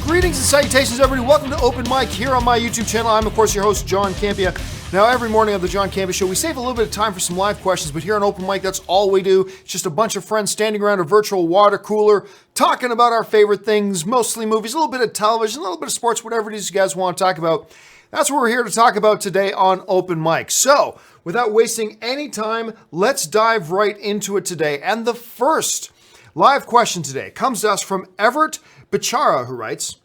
Greetings and salutations, everybody. Welcome to Open Mic here on my YouTube channel. I'm, of course, your host, John Campea. Now, every morning on the John Campea Show, we save a little bit of time for some live questions, but here on Open Mic, that's all we do. It's just a bunch of friends standing around a virtual water cooler, talking about our favorite things, mostly movies, a little bit of television, a little bit of sports, whatever it is you guys want to talk about. That's what we're here to talk about today on Open Mic. So, without wasting any time, let's dive right into it today. And the first live question today comes to us from Everett Bichara, who writes,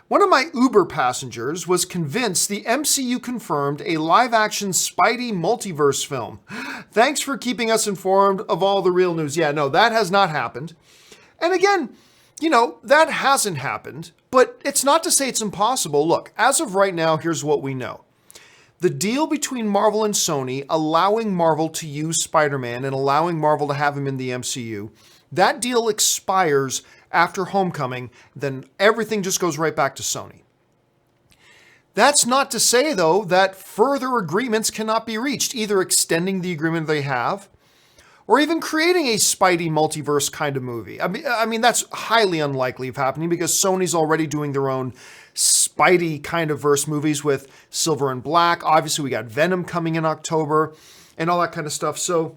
one of my Uber passengers was convinced the MCU confirmed a live-action Spidey multiverse film. Thanks for keeping us informed of all the real news. Yeah, no, that has not happened. And again, that hasn't happened, but it's not to say it's impossible. Look, as of right now, here's what we know. The deal between Marvel and Sony allowing Marvel to use Spider-Man and allowing Marvel to have him in the MCU, that deal expires after Homecoming, then everything just goes right back to Sony. That's not to say, though, that further agreements cannot be reached, either extending the agreement they have or even creating a Spidey multiverse kind of movie. I mean, that's highly unlikely of happening because Sony's already doing their own Spidey kind of verse movies with Silver and Black. Obviously, we got Venom coming in October and all that kind of stuff. So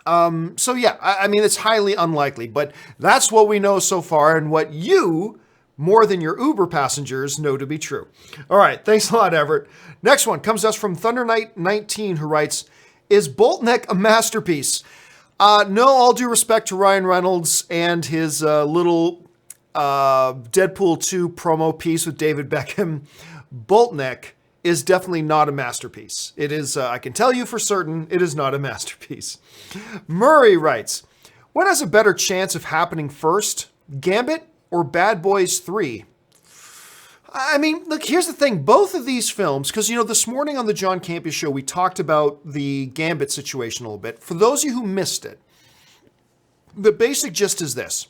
yeah, I mean, it's highly unlikely, but that's what we know so far and what you, more than your Uber passengers, know to be true. All right, thanks a lot, Everett. Next one comes to us from Thunder Knight 19, who writes, is Boltneck a masterpiece? No, all due respect to Ryan Reynolds and his little Deadpool 2 promo piece with David Beckham, Boltneck is definitely not a masterpiece. It is, I can tell you for certain, it is not a masterpiece. Murray writes, what has a better chance of happening first, Gambit or Bad Boys 3? I mean, look, here's the thing. Both of these films, because, this morning on the John Campea Show, we talked about the Gambit situation a little bit. For those of you who missed it, the basic gist is this.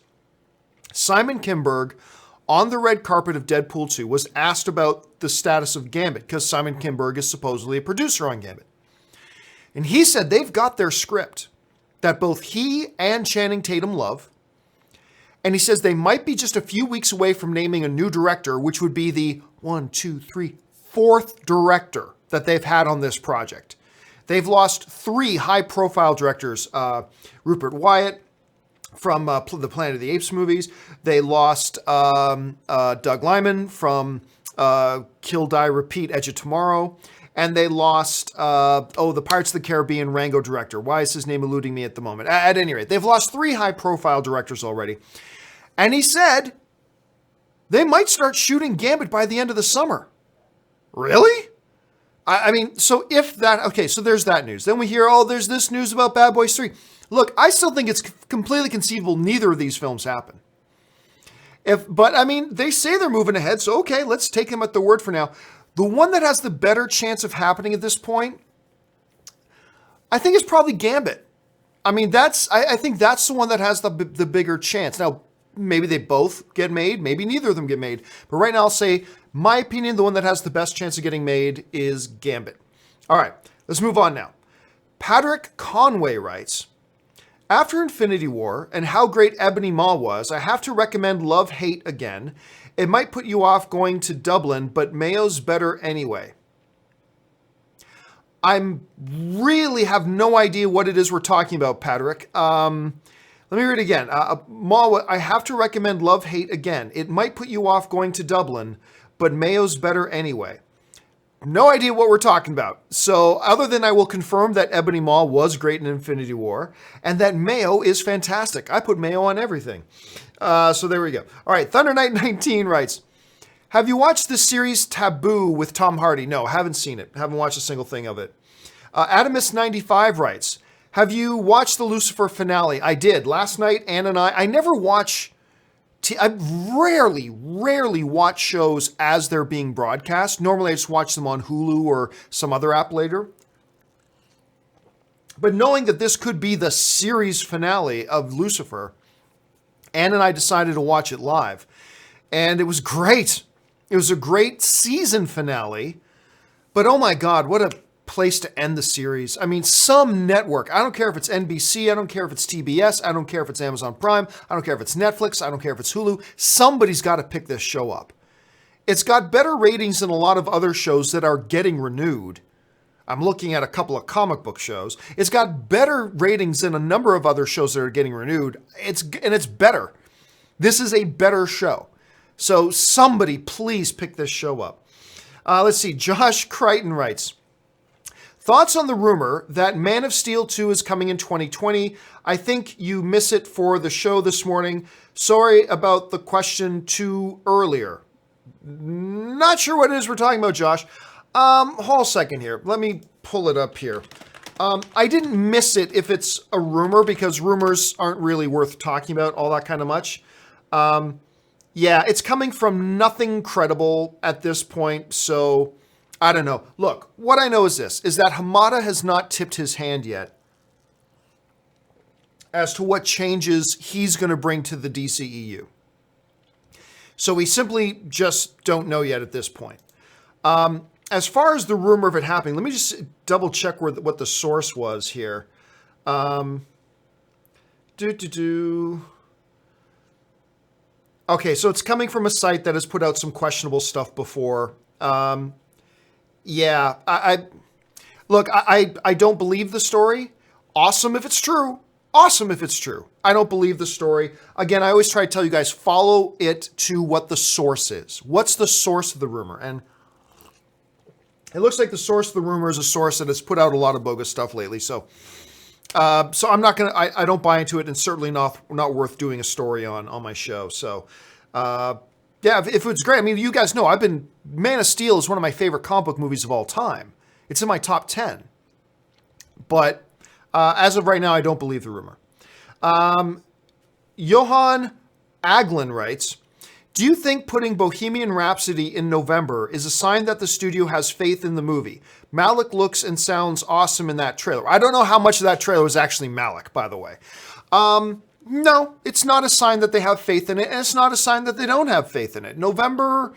Simon Kinberg, on the red carpet of Deadpool 2, was asked about the status of Gambit, because Simon Kinberg is supposedly a producer on Gambit. And he said they've got their script that both he and Channing Tatum love. And he says they might be just a few weeks away from naming a new director, which would be the fourth director that they've had on this project. They've lost 3 high-profile directors, Rupert Wyatt, from the Planet of the Apes movies. They lost Doug Liman from Kill, Die, Repeat, Edge of Tomorrow. And they lost, the Pirates of the Caribbean Rango director. Why is his name eluding me at the moment? At any rate, they've lost 3 high-profile directors already. And he said they might start shooting Gambit by the end of the summer. Really? I mean, so if that, okay, so there's that news. Then we hear, there's this news about Bad Boys 3. Look, I still think it's completely conceivable neither of these films happen. But I mean, they say they're moving ahead, so okay, let's take them at their word for now. The one that has the better chance of happening at this point, I think is probably Gambit. I mean, I think that's the one that has the bigger chance. Now, maybe they both get made, maybe neither of them get made. But right now I'll say, my opinion, the one that has the best chance of getting made is Gambit. All right, let's move on now. Patrick Conway writes, after Infinity War and how great Ebony Maw was, I have to recommend Love, Hate again. It might put you off going to Dublin, but Mayo's better anyway. I really have no idea what it is we're talking about, Patrick. Let me read it again. Maw, I have to recommend Love, Hate again. It might put you off going to Dublin, but Mayo's better anyway. No idea what we're talking about. So other than I will confirm that Ebony Maw was great in Infinity War and that Mayo is fantastic. I put Mayo on everything. So there we go. All right. Thunder Knight 19 writes, have you watched the series Taboo with Tom Hardy? No, haven't seen it. Haven't watched a single thing of it. Adamus95 writes, have you watched the Lucifer finale? I did. Last night, Ann and I never watch... I rarely watch shows as they're being broadcast. Normally, I just watch them on Hulu or some other app later. But knowing that this could be the series finale of Lucifer, Ann and I decided to watch it live. And it was great. It was a great season finale. But oh my God, what a place to end the series. I mean, some network, I don't care if it's NBC, I don't care if it's TBS, I don't care if it's Amazon Prime, I don't care if it's Netflix, I don't care if it's Hulu, somebody's got to pick this show up. It's got better ratings than a lot of other shows that are getting renewed. I'm looking at a couple of comic book shows. It's got better ratings than a number of other shows that are getting renewed. It's better. This is a better show. So somebody please pick this show up. Let's see. Josh Crichton writes, thoughts on the rumor that Man of Steel 2 is coming in 2020? I think you miss it for the show this morning. Sorry about the question too earlier. Not sure what it is we're talking about, Josh. Hold a second here. Let me pull it up here. I didn't miss it if it's a rumor, because rumors aren't really worth talking about all that kind of much. Yeah, it's coming from nothing credible at this point, so I don't know. Look, what I know is this, is that Hamada has not tipped his hand yet as to what changes he's going to bring to the DCEU. So we simply just don't know yet at this point. As far as the rumor of it happening, let me just double check what the source was here. Okay, so it's coming from a site that has put out some questionable stuff before. Yeah, I don't believe the story. Awesome if it's true. Awesome if it's true. I don't believe the story. Again, I always try to tell you guys, follow it to what the source is. What's the source of the rumor? And it looks like the source of the rumor is a source that has put out a lot of bogus stuff lately. So I'm not going to, I don't buy into it, and certainly not worth doing a story on my show. So, yeah, if it's great, I mean, you guys know Man of Steel is one of my favorite comic book movies of all time. It's in my top 10. But as of right now, I don't believe the rumor. Johan Aglin writes, do you think putting Bohemian Rhapsody in November is a sign that the studio has faith in the movie? Malik looks and sounds awesome in that trailer. I don't know how much of that trailer was actually Malik, by the way. No, it's not a sign that they have faith in it, and it's not a sign that they don't have faith in it. November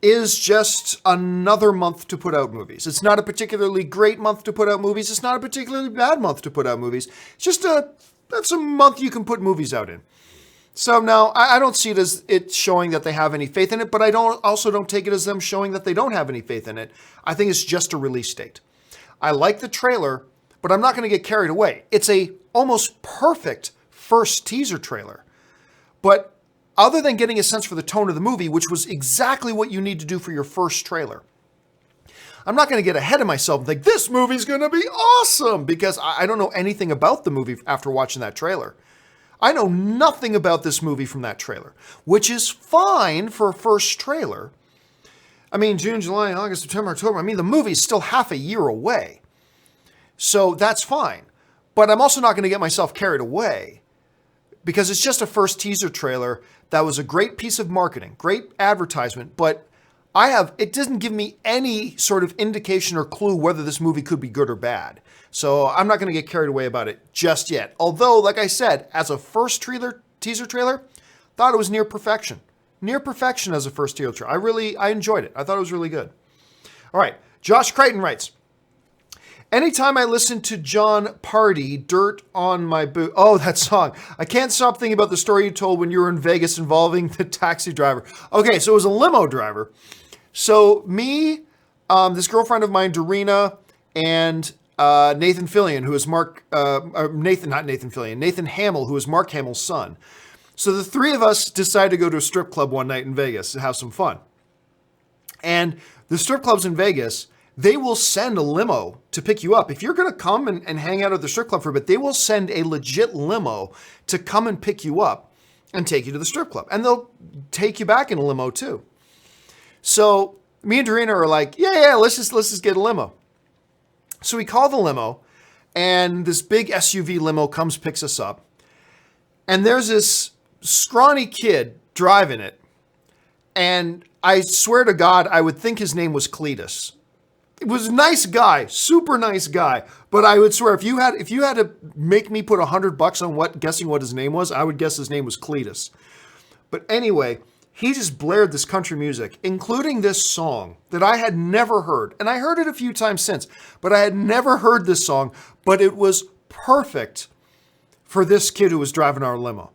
is just another month to put out movies. It's not a particularly great month to put out movies. It's not a particularly bad month to put out movies. It's just that's a month you can put movies out in. So no, I don't see it as it showing that they have any faith in it, but I also don't take it as them showing that they don't have any faith in it. I think it's just a release date. I like the trailer, but I'm not going to get carried away. It's a almost perfect first teaser trailer. But other than getting a sense for the tone of the movie, which was exactly what you need to do for your first trailer, I'm not going to get ahead of myself and think, this movie's going to be awesome, because I don't know anything about the movie after watching that trailer. I know nothing about this movie from that trailer, which is fine for a first trailer. I mean, June, July, August, September, October. I mean, the movie's still half a year away. So that's fine. But I'm also not going to get myself carried away, because it's just a first teaser trailer that was a great piece of marketing, great advertisement, but it doesn't give me any sort of indication or clue whether this movie could be good or bad. So I'm not going to get carried away about it just yet. Although, like I said, as a first teaser trailer, thought it was near perfection. Near perfection as a first teaser trailer. I enjoyed it. I thought it was really good. All right. Josh Crichton writes, anytime I listen to John Party, Dirt on My Boot. Oh, that song. I can't stop thinking about the story you told when you were in Vegas involving the taxi driver. Okay, so it was a limo driver. So me, this girlfriend of mine, Dorina, and Nathan Fillion, who is Nathan Hamill, who is Mark Hamill's son. So the three of us decided to go to a strip club one night in Vegas to have some fun. And the strip clubs in Vegas, they will send a limo to pick you up. If you're going to come and hang out at the strip club for a bit, they will send a legit limo to come and pick you up and take you to the strip club. And they'll take you back in a limo too. So me and Dorina are like, yeah, let's just get a limo. So we call the limo, and this big SUV limo comes, picks us up. And there's this scrawny kid driving it. And I swear to God, I would think his name was Cletus. It was a nice guy, super nice guy. But I would swear, if you had to make me put $100 on guessing what his name was, I would guess his name was Cletus. But anyway, he just blared this country music, including this song that I had never heard. And I heard it a few times since, but I had never heard this song, but it was perfect for this kid who was driving our limo.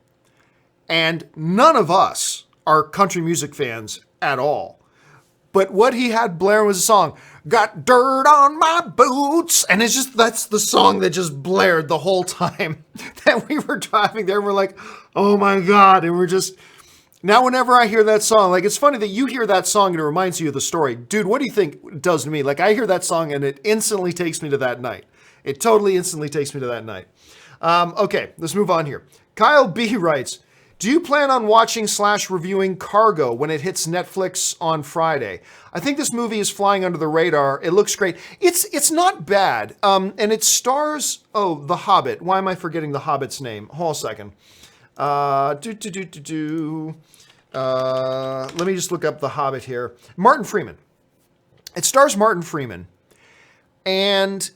And none of us are country music fans at all. But what he had blaring was a song, "Got Dirt on My Boots." And it's just, that's the song that just blared the whole time that we were driving there. We're like, oh my God. And we're just, now whenever I hear that song, like, it's funny that you hear that song and it reminds you of the story. Dude, what do you think it does to me? Like, I hear that song and it instantly takes me to that night. It totally instantly takes me to that night. Okay, let's move on here. Kyle B writes, do you plan on watching / reviewing Cargo when it hits Netflix on Friday? I think this movie is flying under the radar. It looks great. It's not bad. And it stars, The Hobbit. Why am I forgetting The Hobbit's name? Hold on a second. Let me just look up The Hobbit here. Martin Freeman. It stars Martin Freeman. And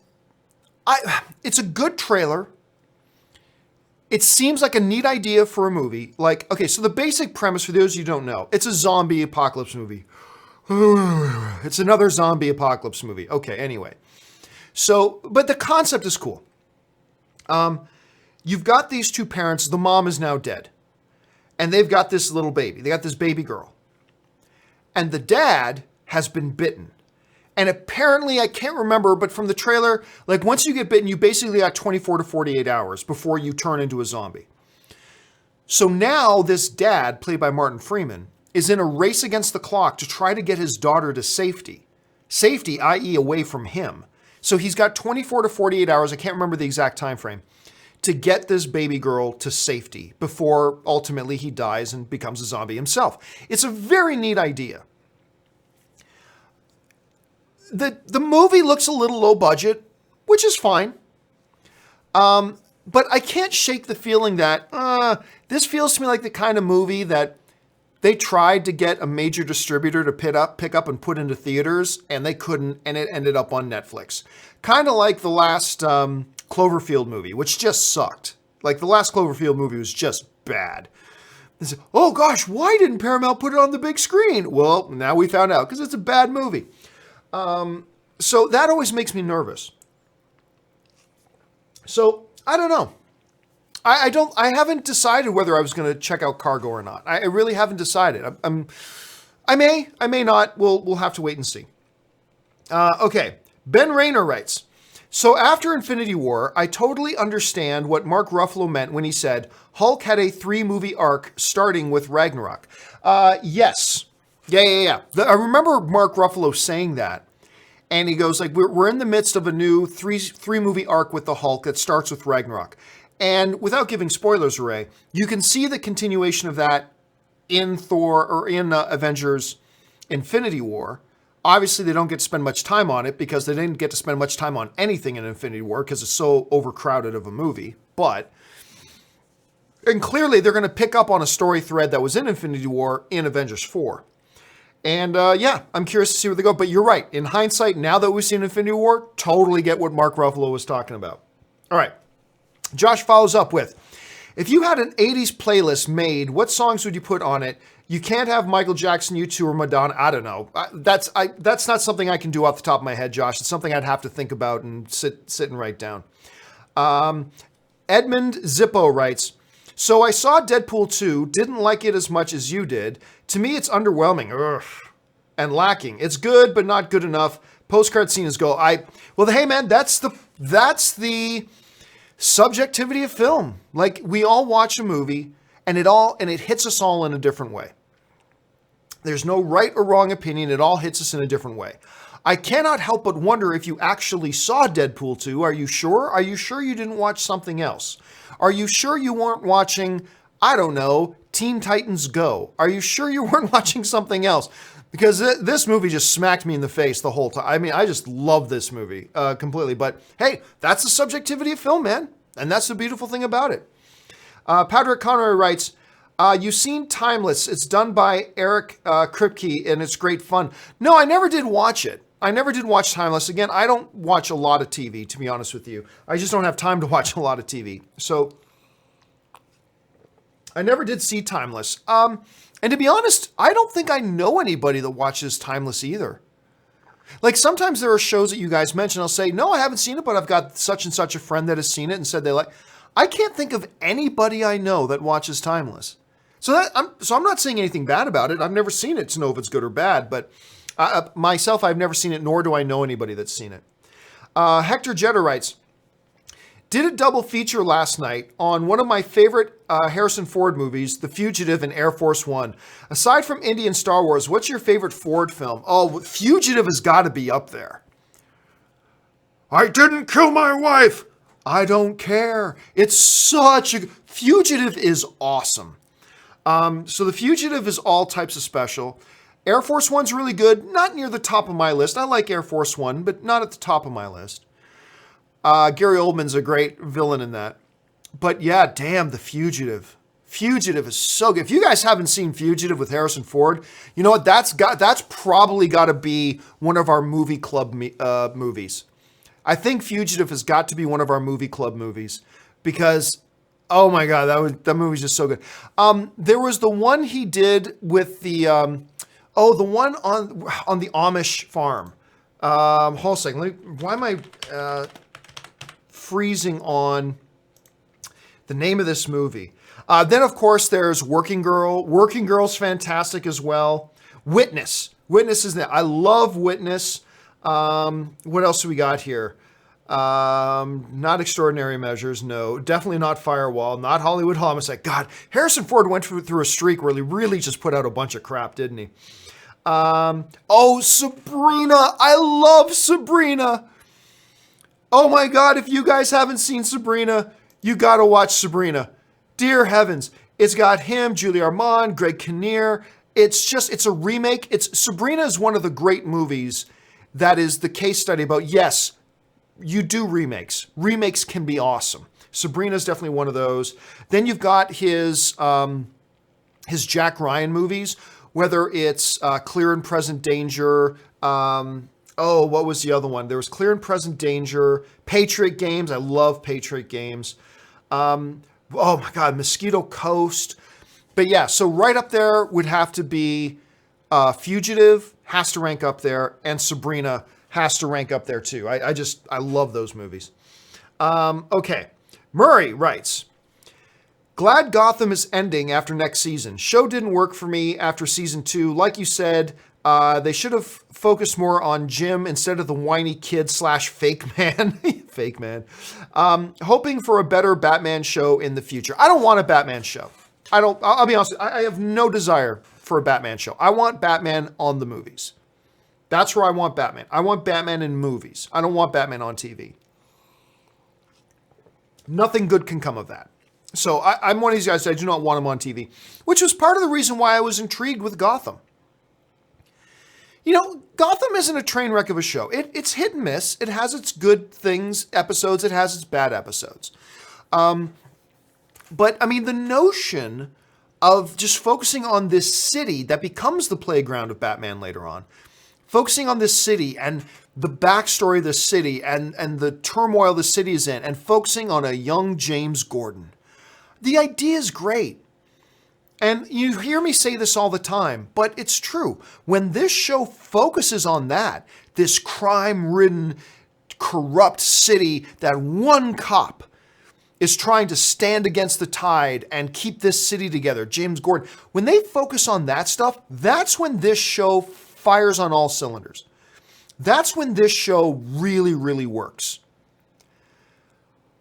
it's a good trailer. It seems like a neat idea for a movie. Like, okay, so the basic premise, for those of you who don't know, it's a zombie apocalypse movie. It's another zombie apocalypse movie. Okay, anyway. So, but the concept is cool. You've got these two parents. The mom is now dead. And they've got this little baby. They got this baby girl. And the dad has been bitten. And apparently, I can't remember, but from the trailer, like once you get bitten, you basically got 24 to 48 hours before you turn into a zombie. So now this dad, played by Martin Freeman, is in a race against the clock to try to get his daughter to safety. Safety, i.e. away from him. So he's got 24 to 48 hours, I can't remember the exact time frame, to get this baby girl to safety before ultimately he dies and becomes a zombie himself. It's a very neat idea. The movie looks a little low budget, which is fine. But I can't shake the feeling that this feels to me like the kind of movie that they tried to get a major distributor to pick up and put into theaters, and they couldn't, and it ended up on Netflix. Kind of like the last Cloverfield movie, which just sucked. Like, the last Cloverfield movie was just bad. They said, oh gosh, why didn't Paramount put it on the big screen? Well, now we found out, because it's a bad movie. So that always makes me nervous. So I don't know. I haven't decided whether I was going to check out Cargo or not. I really haven't decided. I may not. We'll have to wait and see. Okay. Ben Rayner writes, so after Infinity War, I totally understand what Mark Ruffalo meant when he said Hulk had a 3-movie arc starting with Ragnarok. Yes. Yeah. I remember Mark Ruffalo saying that. And he goes like, we're in the midst of a new three movie arc with the Hulk that starts with Ragnarok. And without giving spoilers away, you can see the continuation of that in Thor or in Avengers Infinity War. Obviously, they don't get to spend much time on it because they didn't get to spend much time on anything in Infinity War because it's so overcrowded of a movie. And clearly, they're going to pick up on a story thread that was in Infinity War in Avengers 4. And I'm curious to see where they go. But you're right. In hindsight, now that we've seen Infinity War, totally get what Mark Ruffalo was talking about. All right. Josh follows up with, if you had an 80s playlist made, what songs would you put on it? You can't have Michael Jackson, U2, or Madonna. I don't know. That's not something I can do off the top of my head, Josh. It's something I'd have to think about and sit and write down. Edmund Zippo writes, so I saw Deadpool 2, didn't like it as much as you did. To me, it's underwhelming and lacking. It's good, but not good enough. Postcard scene is go. Well, hey man, that's the subjectivity of film. Like, we all watch a movie and it hits us all in a different way. There's no right or wrong opinion. It all hits us in a different way. I cannot help but wonder if you actually saw Deadpool 2. Are you sure? Are you sure you didn't watch something else? Are you sure you weren't watching, I don't know, Teen Titans Go? Are you sure you weren't watching something else? Because this movie just smacked me in the face the whole time. I mean, I just love this movie completely. But hey, that's the subjectivity of film, man. And that's the beautiful thing about it. Patrick Conroy writes, you've seen Timeless. It's done by Eric Kripke, and it's great fun. No, I never did watch it. I never did watch Timeless. Again, I don't watch a lot of TV, to be honest with you. I just don't have time to watch a lot of TV. So I never did see Timeless. And And to be honest, I don't think I know anybody that watches Timeless either. Like sometimes there are shows that you guys mention, I'll say, no, I haven't seen it, but I've got such and such a friend that has seen it and said they like. I can't think of anybody I know that watches Timeless. So I'm not saying anything bad about it. I've never seen it to know if it's good or bad, but myself, I've never seen it, nor do I know anybody that's seen it. Hector Jetta writes, did a double feature last night on one of my favorite Harrison Ford movies, The Fugitive and Air Force One. Aside from Indy and Star Wars, what's your favorite Ford film? Oh, Fugitive has got to be up there. I didn't kill my wife. I don't care. It's such a... Fugitive is awesome. So The Fugitive is all types of special. Air Force One's really good. Not near the top of my list. I like Air Force One, but not at the top of my list. Gary Oldman's a great villain in that. But yeah, damn, The Fugitive. Fugitive is so good. If you guys haven't seen Fugitive with Harrison Ford, you know what? That's probably got to be one of our movie club movies. I think Fugitive has got to be one of our movie club movies because, oh my God, that movie's just so good. There was the one he did with the one on the Amish farm. Hold on a second. Why am I freezing on the name of this movie? Then, of course, there's Working Girl. Working Girl's fantastic as well. Witness. Witness is that. I love Witness. What else do we got here? Not Extraordinary Measures. No, definitely not Firewall. Not Hollywood Homicide. God, Harrison Ford went through a streak where he really just put out a bunch of crap, didn't he? Sabrina. I love Sabrina. Oh my God, if you guys haven't seen Sabrina, you got to watch Sabrina. Dear heavens. It's got him, Julie Armand, Greg Kinnear. It's a remake. Sabrina is one of the great movies that is the case study about, yes, you do remakes. Remakes can be awesome. Sabrina's definitely one of those. Then you've got his Jack Ryan movies, whether it's Clear and Present Danger. What was the other one? There was Clear and Present Danger, Patriot Games. I love Patriot Games. Oh my God, Mosquito Coast. But yeah, so right up there would have to be Fugitive, has to rank up there, and Sabrina has to rank up there too. I love those movies. Okay, Murray writes, glad Gotham is ending after next season. Show didn't work for me after season 2. Like you said, they should have focused more on Jim instead of the whiny kid / fake man. Fake man. Hoping for a better Batman show in the future. I don't want a Batman show. I'll be honest, I have no desire for a Batman show. I want Batman on the movies. That's where I want Batman. I want Batman in movies. I don't want Batman on TV. Nothing good can come of that. So I'm one of these guys, I do not want him on TV, which was part of the reason why I was intrigued with Gotham. You know, Gotham isn't a train wreck of a show. It's hit and miss. It has its good episodes. It has its bad episodes. But, I mean, the notion of just focusing on this city that becomes the playground of Batman later on, focusing on this city and the backstory of the city and the turmoil the city is in, and focusing on a young James Gordon. The idea is great. And you hear me say this all the time, but it's true. When this show focuses on that, this crime-ridden, corrupt city that one cop is trying to stand against the tide and keep this city together, James Gordon, when they focus on that stuff, that's when this show fires on all cylinders. That's when this show really, really works.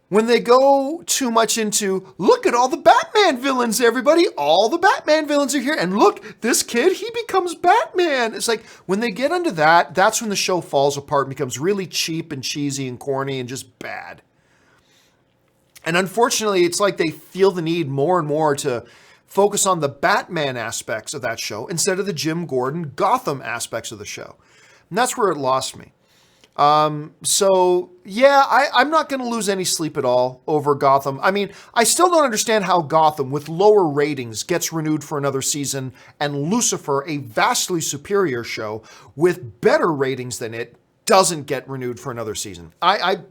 When they go too much into, look at all the Batman villains, everybody. All the Batman villains are here. And look, this kid, he becomes Batman. It's like, when they get into that, that's when the show falls apart and becomes really cheap and cheesy and corny and just bad. And unfortunately, it's like they feel the need more and more to focus on the Batman aspects of that show instead of the Jim Gordon Gotham aspects of the show. And that's where it lost me. So yeah, I'm not going to lose any sleep at all over Gotham. I mean, I still don't understand how Gotham, with lower ratings, gets renewed for another season, and Lucifer, a vastly superior show with better ratings than it, doesn't get renewed for another season.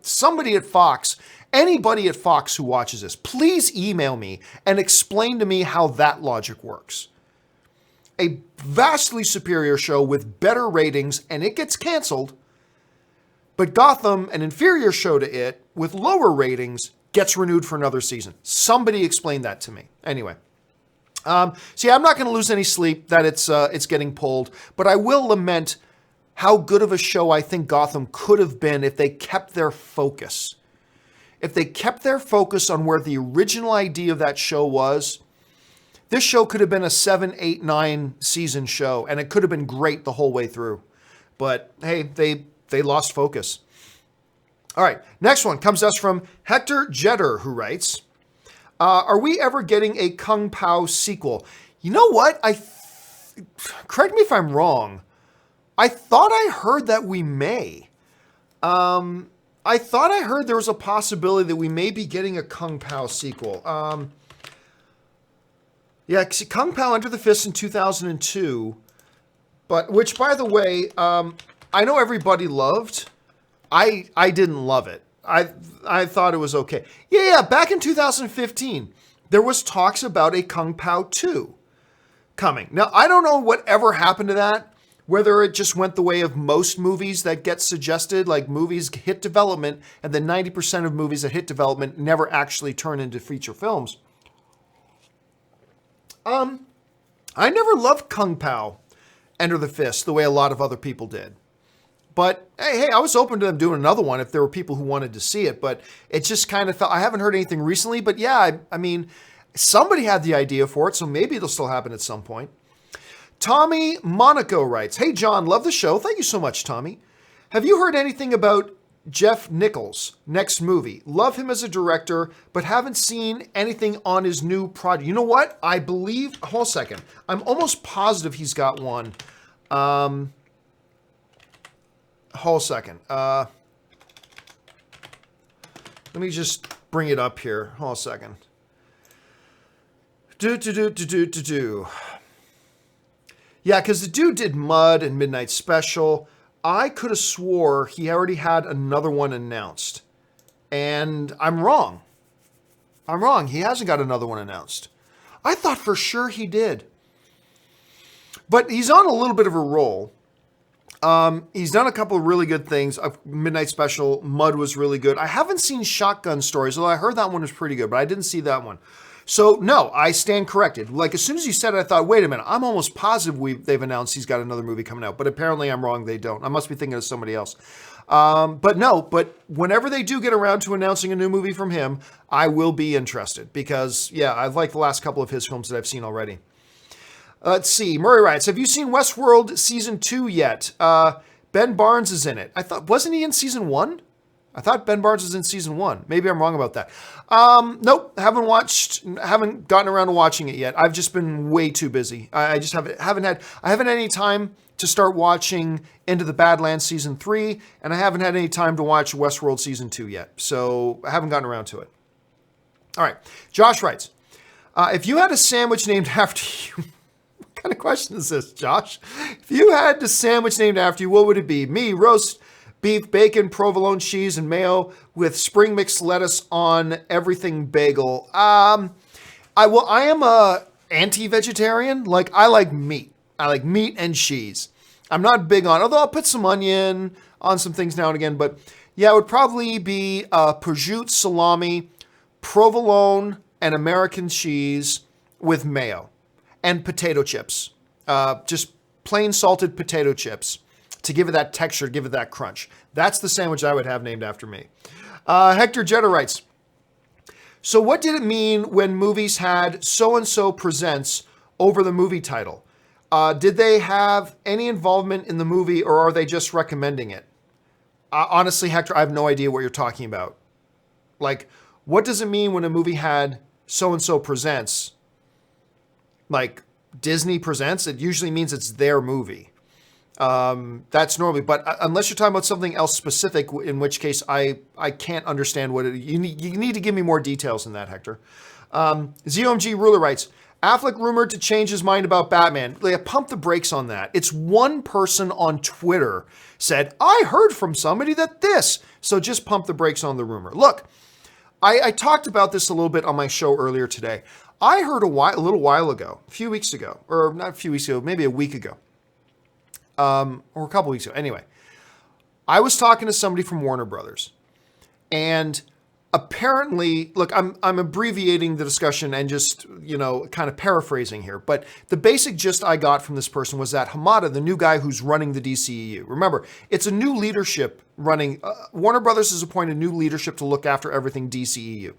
Somebody at Fox, anybody at Fox who watches this, please email me and explain to me how that logic works. a vastly superior show with better ratings, and it gets canceled. But Gotham, an inferior show to it, with lower ratings, gets renewed for another season. Somebody explain that to me. Anyway. So yeah, I'm not going to lose any sleep that it's getting pulled, but I will lament how good of a show I think Gotham could have been if they kept their focus. If they kept their focus on where the original idea of that show was, this show could have been a 7, 8, 9 season show, and it could have been great the whole way through. But hey, they lost focus. All right, next one comes to us from Hector Jetter, who writes, are we ever getting a Kung Pao sequel? You know what? Correct me if I'm wrong. I thought I heard that we may. I thought I heard there was a possibility that we may be getting a Kung Pao sequel. Yeah, Kung Pao Enter the Fist in 2002, but which, by the way, I know everybody loved. I didn't love it. I thought it was okay. Yeah, back in 2015, there was talks about a Kung Pao 2 coming. Now, I don't know whatever happened to that, whether it just went the way of most movies that get suggested, like movies hit development, and then 90% of movies that hit development never actually turn into feature films. I never loved Kung Pao Enter the Fist the way a lot of other people did. But hey, I was open to them doing another one if there were people who wanted to see it. But it just kind of felt, I haven't heard anything recently. But yeah, I mean, somebody had the idea for it, so maybe it'll still happen at some point. Tommy Monaco writes, hey, John, love the show. Thank you so much, Tommy. Have you heard anything about Jeff Nichols' next movie? Love him as a director, but haven't seen anything on his new project. You know what? I believe, hold a second. I'm almost positive he's got one. Hold a second. Let me just bring it up here. Hold a second. Yeah, because the dude did Mud and Midnight Special. I could have swore he already had another one announced. And I'm wrong. He hasn't got another one announced. I thought for sure he did. But he's on a little bit of a roll. He's done a couple of really good things. Midnight Special, Mud was really good. I haven't seen Shotgun Stories, although I heard that one was pretty good, but I didn't see that one. So, no, I stand corrected. Like, as soon as you said it, I thought, wait a minute, I'm almost positive they've announced he's got another movie coming out, but apparently I'm wrong, they don't. I must be thinking of somebody else. But whenever they do get around to announcing a new movie from him, I will be interested, because, yeah, I've liked the last couple of his films that I've seen already. Let's see. Murray writes, have you seen Westworld Season 2 yet? Ben Barnes is in it. Wasn't he in Season 1? I thought Ben Barnes was in Season 1. Maybe I'm wrong about that. Nope. Haven't gotten around to watching it yet. I've just been way too busy. I just haven't had any time to start watching Into the Badlands Season 3, and I haven't had any time to watch Westworld Season 2 yet. So I haven't gotten around to it. All right. Josh writes, if you had a sandwich named after you, what kind of question is this, Josh? If you had a sandwich named after you, what would it be? Me, roast beef, bacon, provolone cheese, and mayo with spring mixed lettuce on everything bagel. I am a anti-vegetarian. Like, I like meat. I like meat and cheese. I'm not big on, although I'll put some onion on some things now and again. But yeah, it would probably be prosciutto, salami, provolone, and American cheese with mayo. And potato chips. Just plain salted potato chips to give it that texture, give it that crunch. That's the sandwich I would have named after me. Hector Jetta writes, so what did it mean when movies had so-and-so presents over the movie title? Did they have any involvement in the movie, or are they just recommending it? Honestly, Hector, I have no idea what you're talking about. Like, what does it mean when a movie had so-and-so presents? Like Disney presents, it usually means it's their movie. That's normally, but unless you're talking about something else specific, in which case I can't understand what you need to give me more details than that, Hector. ZOMG Ruler writes, Affleck rumored to change his mind about Batman. Pump the brakes on that. It's one person on Twitter said, I heard from somebody that this, so just pump the brakes on the rumor. Look, I talked about this a little bit on my show earlier today. I heard a little while ago, a few weeks ago, or not a few weeks ago, maybe a week ago, or a couple weeks ago. Anyway, I was talking to somebody from Warner Brothers, and apparently, look, I'm abbreviating the discussion and just, kind of paraphrasing here, but the basic gist I got from this person was that Hamada, the new guy who's running the DCEU, remember, it's a new leadership running, Warner Brothers has appointed new leadership to look after everything DCEU.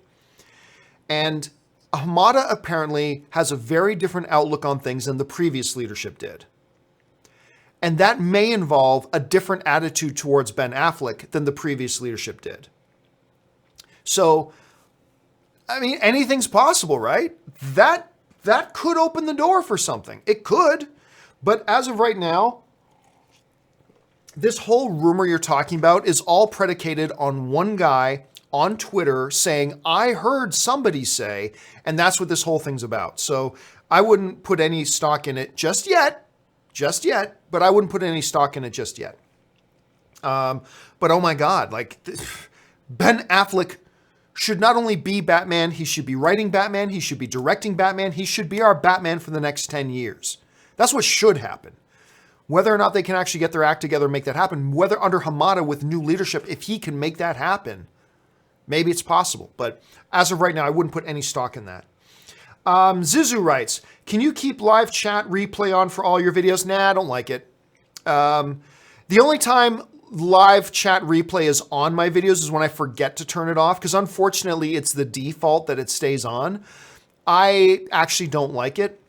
And Hamada apparently has a very different outlook on things than the previous leadership did. And that may involve a different attitude towards Ben Affleck than the previous leadership did. So, I mean, anything's possible, right? That could open the door for something. It could. But as of right now, this whole rumor you're talking about is all predicated on one guy on Twitter saying, I heard somebody say, and that's what this whole thing's about. So I wouldn't put any stock in it just yet, but I wouldn't put any stock in it just yet. But oh my God, like Ben Affleck should not only be Batman, he should be writing Batman, he should be directing Batman, he should be our Batman for the next 10 years. That's what should happen. Whether or not they can actually get their act together and make that happen, whether under Hamada with new leadership, if he can make that happen, maybe it's possible. But as of right now, I wouldn't put any stock in that. Zizu writes, can you keep live chat replay on for all your videos? Nah, I don't like it. The only time live chat replay is on my videos is when I forget to turn it off, because unfortunately it's the default that it stays on. I actually don't like it.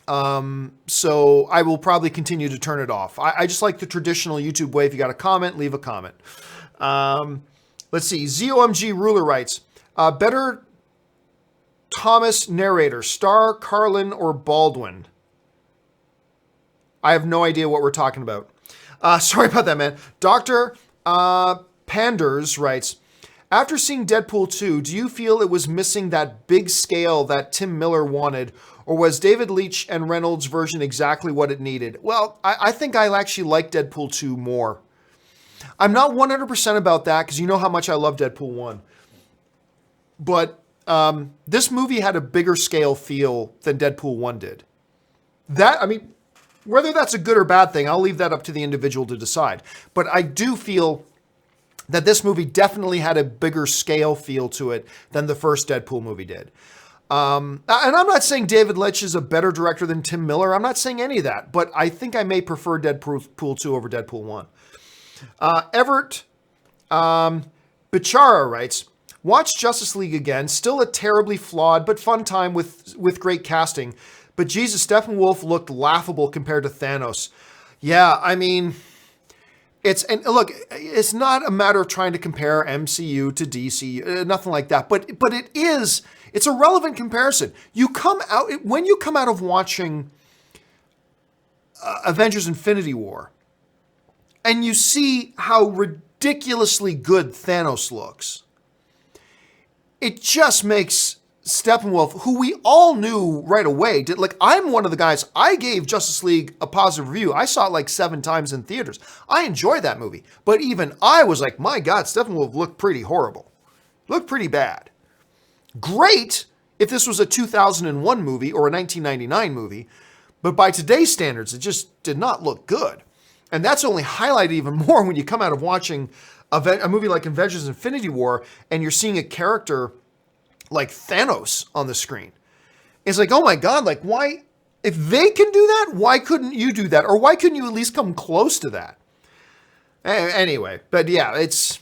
So I will probably continue to turn it off. I just like the traditional YouTube way. If you got a comment, leave a comment. Let's see. ZOMG Ruler writes, better Thomas narrator, Star, Carlin, or Baldwin? I have no idea what we're talking about. Sorry about that, man. Dr. Panders writes, after seeing Deadpool 2, do you feel it was missing that big scale that Tim Miller wanted, or was David Leitch and Reynolds' version exactly what it needed? Well, I think I actually like Deadpool 2 more. I'm not 100% about that, because you know how much I love Deadpool 1. But this movie had a bigger scale feel than Deadpool 1 did. Whether that's a good or bad thing, I'll leave that up to the individual to decide. But I do feel that this movie definitely had a bigger scale feel to it than the first Deadpool movie did. And I'm not saying David Leitch is a better director than Tim Miller. I'm not saying any of that. But I think I may prefer Deadpool 2 over Deadpool 1. Everett Bichara writes, watch Justice League again. Still a terribly flawed but fun time with great casting. But Jesus, Steppenwolf looked laughable compared to Thanos. Yeah, I mean, it's not a matter of trying to compare MCU to DC, nothing like that. But it's a relevant comparison. When you come out of watching Avengers Infinity War, and you see how ridiculously good Thanos looks, it just makes Steppenwolf, who we all knew right away, I'm one of the guys, I gave Justice League a positive review. I saw it like 7 times in theaters. I enjoyed that movie. But even I was like, my God, Steppenwolf looked pretty horrible. Looked pretty bad. Great if this was a 2001 movie or a 1999 movie. But by today's standards, it just did not look good. And that's only highlighted even more when you come out of watching a movie like Avengers Infinity War and you're seeing a character like Thanos on the screen. It's like, oh my God, like why, if they can do that, why couldn't you do that? Or why couldn't you at least come close to that? Anyway, but yeah, it's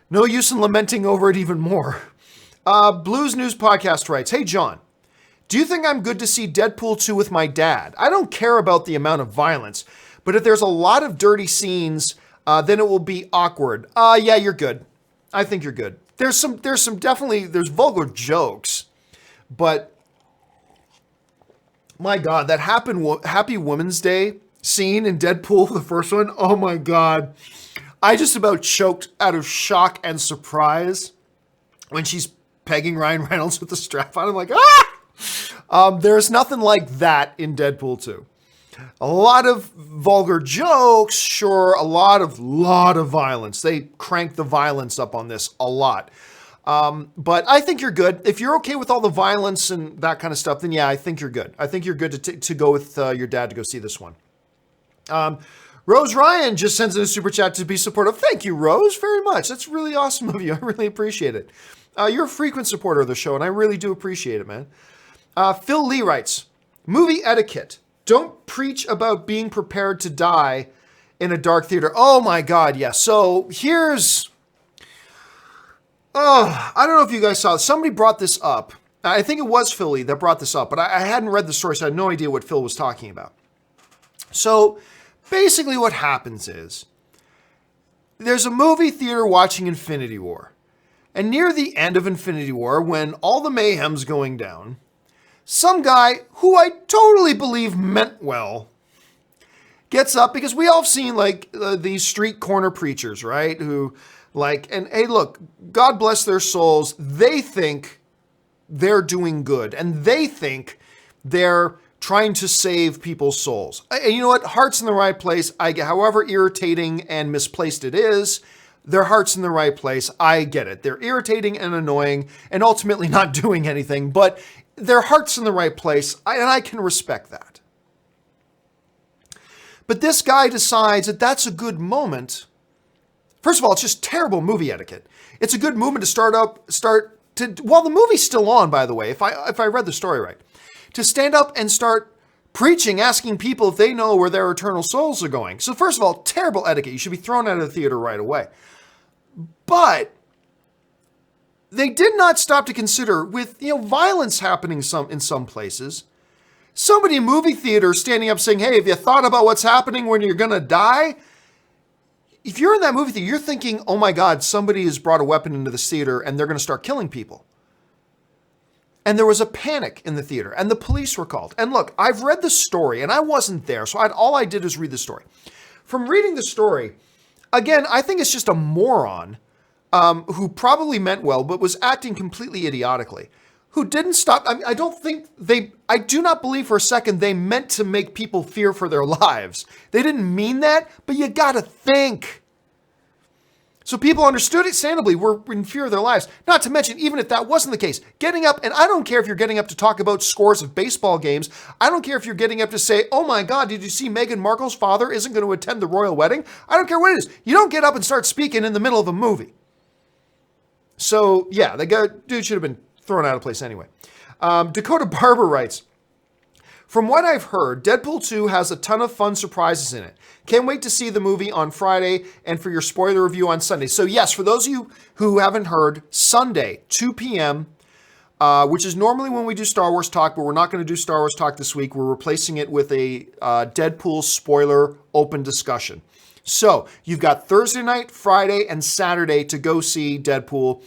no use in lamenting over it even more. Blues News Podcast writes, hey John, do you think I'm good to see Deadpool 2 with my dad? I don't care about the amount of violence, but if there's a lot of dirty scenes, then it will be awkward. Yeah, you're good. I think you're good. There's some definitely vulgar jokes, but my God, that Happy Women's Day scene in Deadpool, the first one, oh my God. I just about choked out of shock and surprise when she's pegging Ryan Reynolds with the strap on. I'm like, ah! There's nothing like that in Deadpool 2. A lot of vulgar jokes, sure, a lot of violence. They crank the violence up on this a lot. But I think you're good. If you're okay with all the violence and that kind of stuff, then yeah, I think you're good. I think you're good to go with your dad to go see this one. Rose Ryan just sends in a super chat to be supportive. Thank you, Rose, very much. That's really awesome of you. I really appreciate it. You're a frequent supporter of the show, and I really do appreciate it, man. Phil Lee writes, movie etiquette. Don't preach about being prepared to die in a dark theater. Oh my God, yes. So here's... Oh, I don't know if you guys saw this. Somebody brought this up. I think it was Phil Lee that brought this up, but I hadn't read the story, so I had no idea what Phil was talking about. So basically what happens is there's a movie theater watching Infinity War. And near the end of Infinity War, when all the mayhem's going down, some guy who I totally believe meant well gets up, because we all have seen like these street corner preachers, right? Who like, and hey, look, God bless their souls. They think they're doing good, and they think they're trying to save people's souls. And you know what? Heart's in the right place. I get, however irritating and misplaced it is, their heart's in the right place. I get it. They're irritating and annoying and ultimately not doing anything, but their heart's in the right place, and I can respect that. But this guy decides that that's a good moment. First of all, it's just terrible movie etiquette. It's a good moment to while the movie's still on, by the way, if I read the story right, to stand up and start preaching, asking people if they know where their eternal souls are going. So first of all, terrible etiquette. You should be thrown out of the theater right away. But they did not stop to consider, with violence happening in some places, somebody in a movie theater standing up saying, hey, have you thought about what's happening when you're going to die? If you're in that movie theater, you're thinking, oh my God, somebody has brought a weapon into the theater and they're going to start killing people. And there was a panic in the theater and the police were called. And look, I've read the story and I wasn't there. So all I did is read the story. From reading the story, again, I think it's just a moron who probably meant well, but was acting completely idiotically, who didn't stop. I do not believe for a second they meant to make people fear for their lives. They didn't mean that, but you gotta think. So people understood it understandably, were in fear of their lives. Not to mention, even if that wasn't the case, getting up, and I don't care if you're getting up to talk about scores of baseball games. I don't care if you're getting up to say, oh my God, did you see Meghan Markle's father isn't going to attend the royal wedding? I don't care what it is. You don't get up and start speaking in the middle of a movie. So yeah, dude should have been thrown out of place anyway. Dakota Barber writes, from what I've heard, Deadpool 2 has a ton of fun surprises in it. Can't wait to see the movie on Friday and for your spoiler review on Sunday. So yes, for those of you who haven't heard, Sunday, 2 p.m., which is normally when we do Star Wars Talk, but we're not going to do Star Wars Talk this week. We're replacing it with a Deadpool spoiler open discussion. So you've got Thursday night, Friday, and Saturday to go see Deadpool.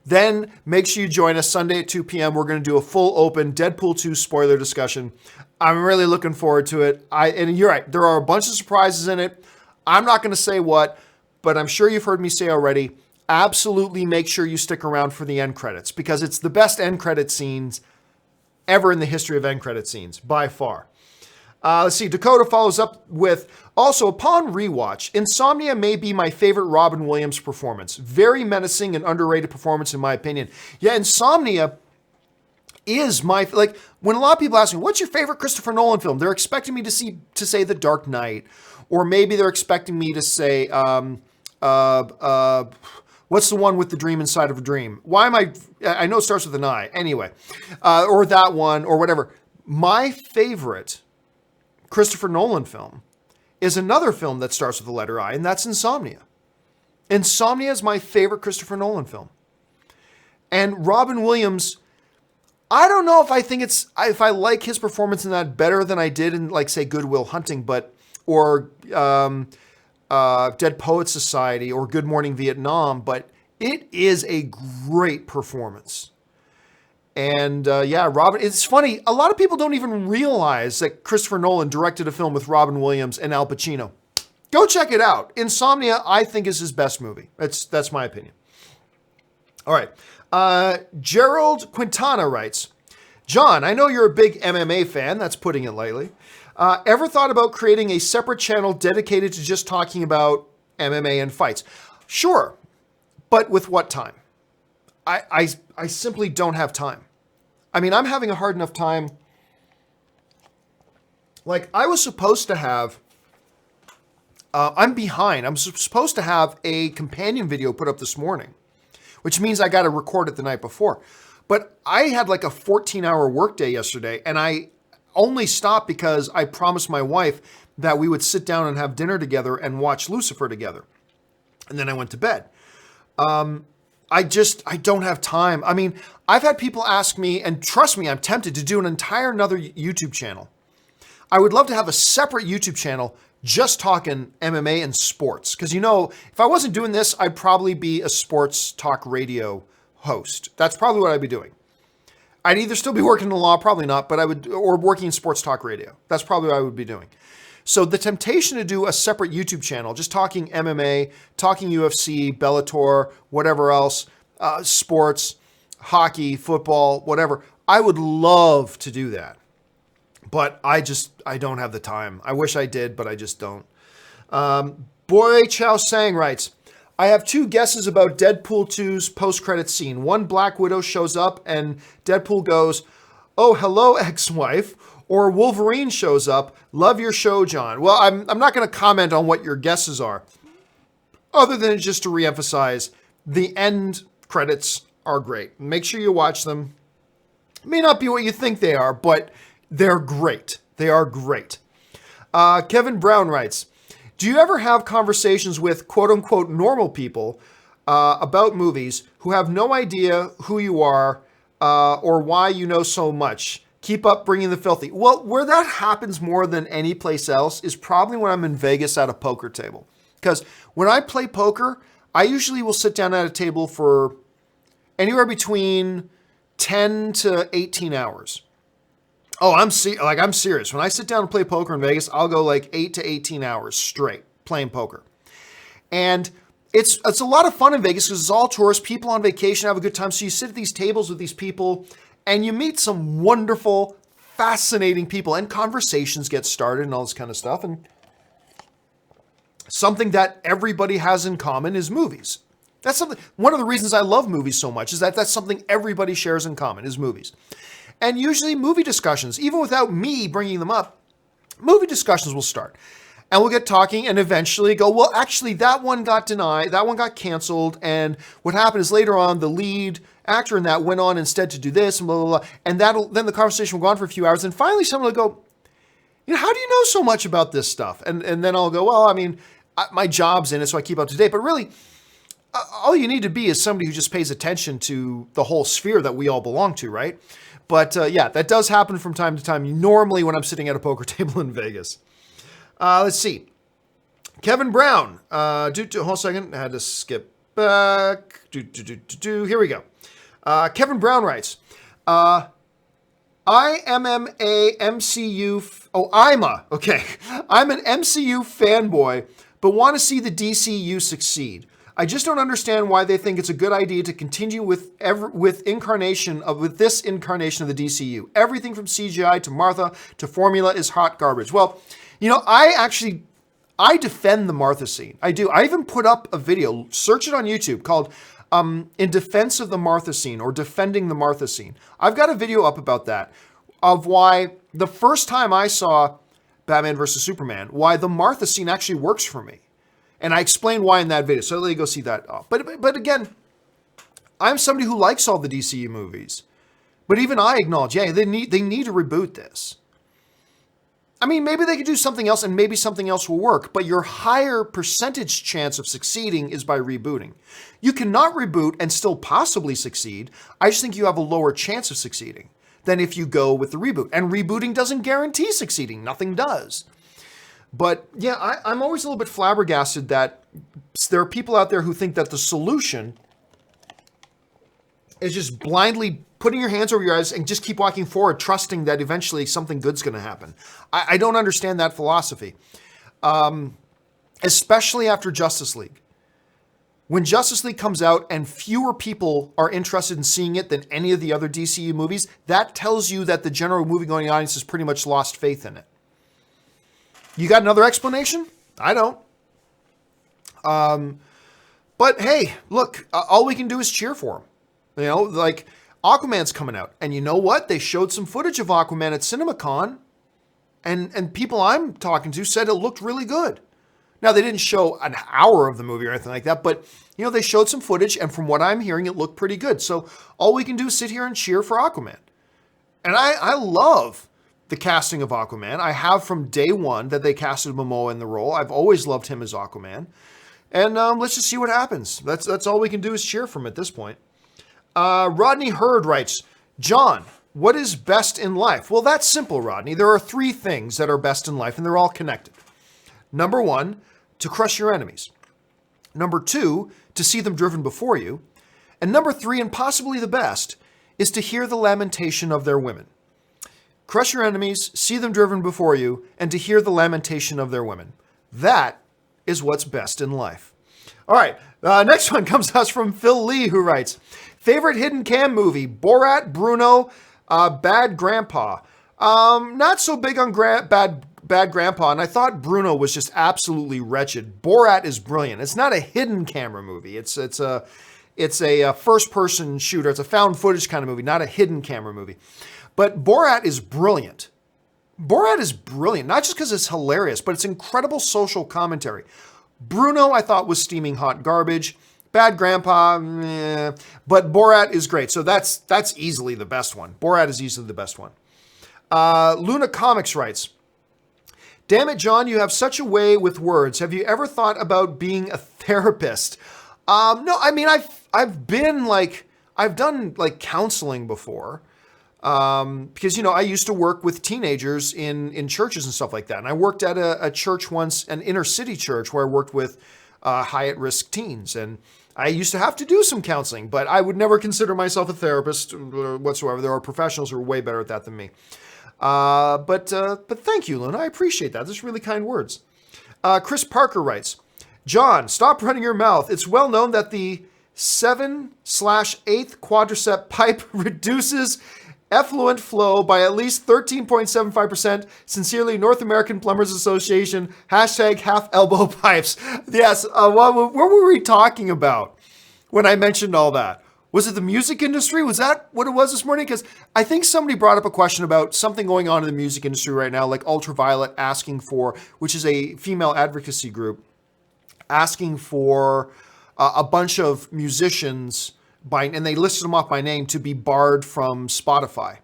Then make sure you join us Sunday at 2 p.m. We're going to do a full open Deadpool 2 spoiler discussion. I'm really looking forward to it. And you're right, there are a bunch of surprises in it. I'm not going to say what, but I'm sure you've heard me say already, absolutely make sure you stick around for the end credits, because it's the best end credit scenes ever in the history of end credit scenes, by far. Let's see, Dakota follows up with, also, upon rewatch, Insomnia may be my favorite Robin Williams performance. Very menacing and underrated performance, in my opinion. Yeah, Insomnia is when a lot of people ask me, what's your favorite Christopher Nolan film? They're expecting me to say The Dark Knight, or maybe they're expecting me to say, what's the one with the dream inside of a dream? I know it starts with an I, anyway, or that one, or whatever. My favorite Christopher Nolan film is another film that starts with the letter I, and that's Insomnia. Insomnia is my favorite Christopher Nolan film. And Robin Williams, I don't know if I like his performance in that better than I did in, like, say, Good Will Hunting, or Dead Poets Society, or Good Morning Vietnam, but it is a great performance. And Robin, it's funny, a lot of people don't even realize that Christopher Nolan directed a film with Robin Williams and Al Pacino. Go check it out. Insomnia, I think, is his best movie. That's my opinion. All right. Gerald Quintana writes, John, I know you're a big MMA fan. That's putting it lightly. Ever thought about creating a separate channel dedicated to just talking about MMA and fights? Sure, but with what time? I simply don't have time. I mean, I'm having a hard enough time. Like, I was supposed to have, I'm behind. I'm supposed to have a companion video put up this morning, which means I got to record it the night before. But I had like a 14-hour workday yesterday, and I only stopped because I promised my wife that we would sit down and have dinner together and watch Lucifer together. And then I went to bed. I don't have time. I mean, I've had people ask me, and trust me, I'm tempted to do another YouTube channel. I would love to have a separate YouTube channel just talking MMA and sports. Because, you know, if I wasn't doing this, I'd probably be a sports talk radio host. That's probably what I'd be doing. I'd either still be working in the law, probably not, but or working in sports talk radio. That's probably what I would be doing. So the temptation to do a separate YouTube channel, just talking MMA, talking UFC, Bellator, whatever else, sports, hockey, football, whatever. I would love to do that. But I don't have the time. I wish I did, but I just don't. Boy Chow Sang writes, I have two guesses about Deadpool 2's post-credit scene. One, Black Widow shows up and Deadpool goes, oh, hello, ex-wife. Or Wolverine shows up, love your show, John. Well, I'm not going to comment on what your guesses are, other than just to reemphasize, the end credits are great. Make sure you watch them. May not be what you think they are, but they're great. They are great. Kevin Brown writes, do you ever have conversations with quote-unquote normal people about movies who have no idea who you are or why you know so much? Keep up bringing the filthy. Well, where that happens more than any place else is probably when I'm in Vegas at a poker table. Because when I play poker, I usually will sit down at a table for anywhere between 10 to 18 hours. Oh, I'm serious. When I sit down and play poker in Vegas, I'll go like 8 to 18 hours straight playing poker. And it's a lot of fun in Vegas because it's all tourists, people on vacation, have a good time. So you sit at these tables with these people and you meet some wonderful, fascinating people, and conversations get started and all this kind of stuff. And something that everybody has in common is movies. That's something. One of the reasons I love movies so much is that that's something everybody shares in common is movies. And usually movie discussions, even without me bringing them up, movie discussions will start. And we'll get talking and eventually go, well, actually, that one got denied, that one got canceled. And what happened is later on, the lead actor in that went on instead to do this and blah, blah, blah. And then the conversation will go on for a few hours. And finally, someone will go, you know, how do you know so much about this stuff? And then I'll go, well, I mean, my job's in it, so I keep up to date. But really, all you need to be is somebody who just pays attention to the whole sphere that we all belong to, right? But yeah, that does happen from time to time, normally when I'm sitting at a poker table in Vegas. Let's see. Kevin Brown. Hold on a second. I had to skip back. Here we go. Kevin Brown writes, I'm an MCU fanboy, but want to see the DCU succeed. I just don't understand why they think it's a good idea to continue with this incarnation of the DCU. Everything from CGI to Martha to formula is hot garbage. Well, you know, I defend the Martha scene. I do. I even put up a video, search it on YouTube, called In Defense of the Martha Scene or Defending the Martha Scene. I've got a video up about that, of why the first time I saw Batman vs. Superman, why the Martha scene actually works for me. And I explain why in that video. So let you go see that. But again, I'm somebody who likes all the DCU movies. But even I acknowledge, yeah, they need to reboot this. I mean, maybe they could do something else and maybe something else will work, but your higher percentage chance of succeeding is by rebooting. You cannot reboot and still possibly succeed. I just think you have a lower chance of succeeding than if you go with the reboot. And rebooting doesn't guarantee succeeding. Nothing does. But yeah, I'm always a little bit flabbergasted that there are people out there who think that the solution is just blindly putting your hands over your eyes and just keep walking forward, trusting that eventually something good's going to happen. I don't understand that philosophy, especially after Justice League. When Justice League comes out and fewer people are interested in seeing it than any of the other DCU movies, that tells you that the general movie-going audience has pretty much lost faith in it. You got another explanation? I don't. But hey, look, all we can do is cheer for them. You know, like Aquaman's coming out. And you know what? They showed some footage of Aquaman at CinemaCon. And people I'm talking to said it looked really good. Now, they didn't show an hour of the movie or anything like that, but, you know, they showed some footage, and from what I'm hearing, it looked pretty good. So all we can do is sit here and cheer for Aquaman. And I love the casting of Aquaman. I have from day one that they casted Momoa in the role. I've always loved him as Aquaman. And let's just see what happens. That's all we can do is cheer for him at this point. Rodney Hurd writes, John, what is best in life? Well, that's simple, Rodney. There are 3 things that are best in life, and they're all connected. Number 1, to crush your enemies. Number 2, to see them driven before you. And number 3, and possibly the best, is to hear the lamentation of their women. Crush your enemies, see them driven before you, and to hear the lamentation of their women. That is what's best in life. All right, next one comes to us from Phil Lee, who writes, favorite hidden cam movie, Borat, Bruno, Bad Grandpa. Not so big on Bad Grandpa, and I thought Bruno was just absolutely wretched. Borat is brilliant. It's not a hidden camera movie. It's a first-person shooter. It's a found footage kind of movie, not a hidden camera movie. But Borat is brilliant. Borat is brilliant, not just because it's hilarious, but it's incredible social commentary. Bruno, I thought, was steaming hot garbage. Bad Grandpa, but Borat is great. So that's easily the best one. Borat is easily the best one. Luna Comics writes, damn it, John, you have such a way with words. Have you ever thought about being a therapist? No, I mean, I've done counseling before. Because, you know, I used to work with teenagers in churches and stuff like that. And I worked at a church once, an inner city church, where I worked with high at risk teens. And I used to have to do some counseling, but I would never consider myself a therapist whatsoever. There are professionals who are way better at that than me. But thank you, Luna. I appreciate that. Those are really kind words. Chris Parker writes, John, stop running your mouth. It's well known that the 7/8 quadricep pipe reduces effluent flow by at least 13.75%. Sincerely, North American Plumbers Association, #half elbow pipes. Yes, what were we talking about when I mentioned all that? Was it the music industry? Was that what it was this morning? Because I think somebody brought up a question about something going on in the music industry right now, like Ultraviolet asking for, which is a female advocacy group, asking for a bunch of musicians and they listed them off by name to be barred from Spotify.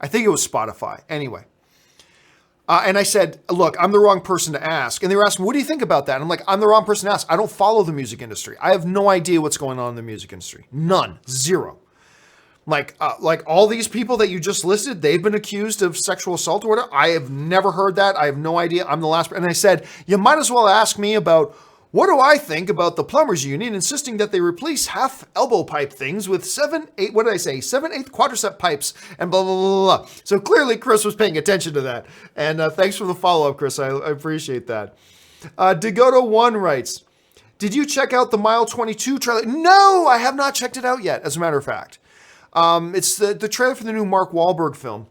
I think it was Spotify. Anyway. And I said, look, I'm the wrong person to ask. And they were asking, what do you think about that? And I'm like, I'm the wrong person to ask. I don't follow the music industry. I have no idea what's going on in the music industry. None. Zero. Like all these people that you just listed, they've been accused of sexual assault or whatever. I have never heard that. I have no idea. I'm the last. And I said, you might as well ask me about what do I think about the plumbers union insisting that they replace half elbow pipe things with 7/8 quadricep pipes and blah, blah, blah, blah. So clearly Chris was paying attention to that. And thanks for the follow-up, Chris. I appreciate that. Degoto1 writes, did you check out the Mile 22 trailer? No, I have not checked it out yet, as a matter of fact. It's the trailer for the new Mark Wahlberg film.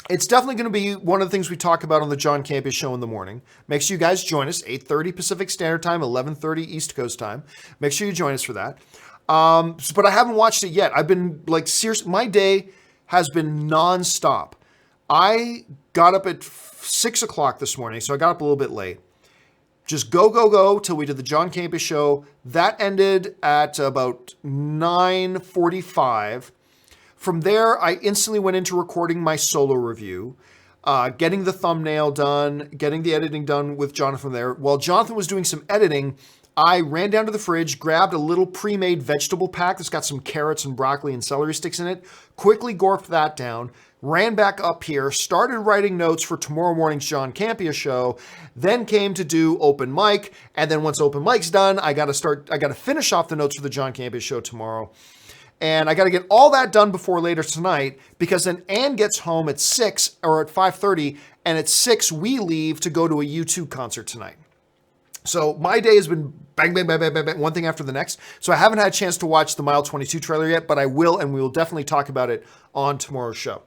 It's definitely going to be one of the things we talk about on the John Campea show in the morning. Make sure you guys join us, 8:30 Pacific Standard Time, 11:30 East Coast Time. Make sure you join us for that. But I haven't watched it yet. I've been serious. My day has been nonstop. I got up at 6 o'clock this morning, so I got up a little bit late. Just go till we did the John Campea show. That ended at about 9:45. From there, I instantly went into recording my solo review, getting the thumbnail done, getting the editing done with Jonathan there. While Jonathan was doing some editing, I ran down to the fridge, grabbed a little pre-made vegetable pack that's got some carrots and broccoli and celery sticks in it, quickly gorped that down, ran back up here, started writing notes for tomorrow morning's John Campea show, then came to do open mic, and then once open mic's done, I got to finish off the notes for the John Campea show tomorrow. And I got to get all that done before later tonight, because then Ann gets home at 6 or at 5:30, and at 6 we leave to go to a U2 concert tonight. So my day has been bang, bang, bang, bang, bang, bang, one thing after the next. So I haven't had a chance to watch the Mile 22 trailer yet, but I will, and we will definitely talk about it on tomorrow's show.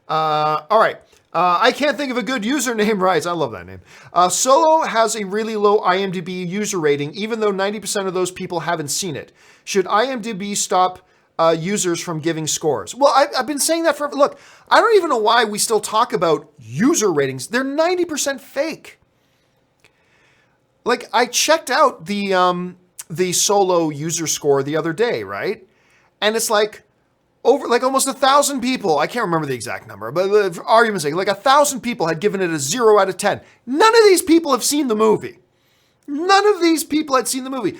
All right. I can't think of a good username, right? I love that name. Solo has a really low IMDb user rating, even though 90% of those people haven't seen it. Should IMDb stop users from giving scores. Well, I've been saying that for, look, I don't even know why we still talk about user ratings. They're 90% fake. Like, I checked out the Solo user score the other day, right? And it's like almost 1,000 people. I can't remember the exact number, but for argument's sake, like 1,000 people had given it a 0 out of 10. None of these people have seen the movie. None of these people had seen the movie.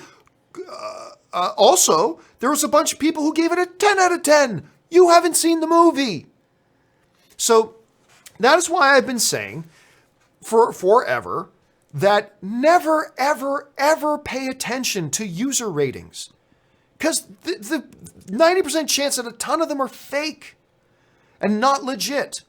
Also, there was a bunch of people who gave it a 10 out of 10. You haven't seen the movie. So that is why I've been saying for forever that never, ever, ever pay attention to user ratings. Because the 90% chance that a ton of them are fake and not legit.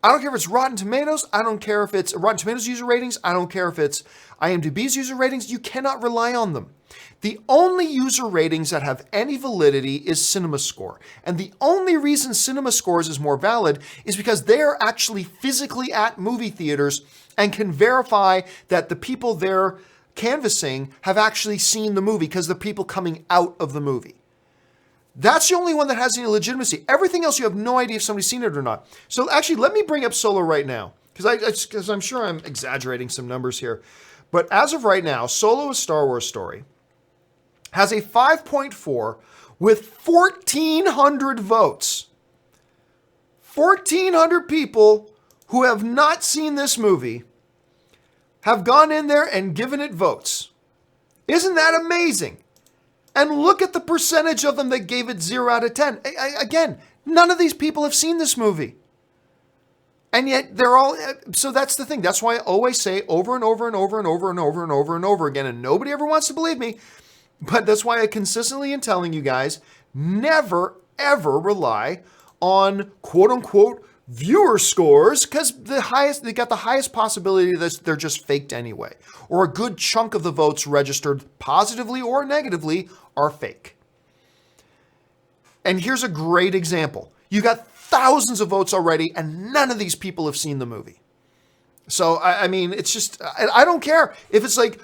I don't care if it's Rotten Tomatoes. I don't care if it's Rotten Tomatoes user ratings. I don't care if it's IMDb's user ratings. You cannot rely on them. The only user ratings that have any validity is CinemaScore. And the only reason CinemaScores is more valid is because they are actually physically at movie theaters and can verify that the people they're canvassing have actually seen the movie because the people coming out of the movie. That's the only one that has any legitimacy. Everything else, you have no idea if somebody's seen it or not. So actually, let me bring up Solo right now, because I'm sure I'm exaggerating some numbers here. But as of right now, Solo: A Star Wars Story has a 5.4 with 1,400 votes. 1,400 people who have not seen this movie have gone in there and given it votes. Isn't that amazing? And look at the percentage of them that gave it 0 out of 10. Again, none of these people have seen this movie. And yet they're all, so that's the thing. That's why I always say over and over and over and over and over and over and over again, and nobody ever wants to believe me, but that's why I consistently am telling you guys, never, ever rely on quote unquote viewer scores, because they got the highest possibility that they're just faked anyway, or a good chunk of the votes registered positively or negatively are fake. And here's a great example. You got thousands of votes already, and none of these people have seen the movie. So, I mean, it's just, I don't care if it's like,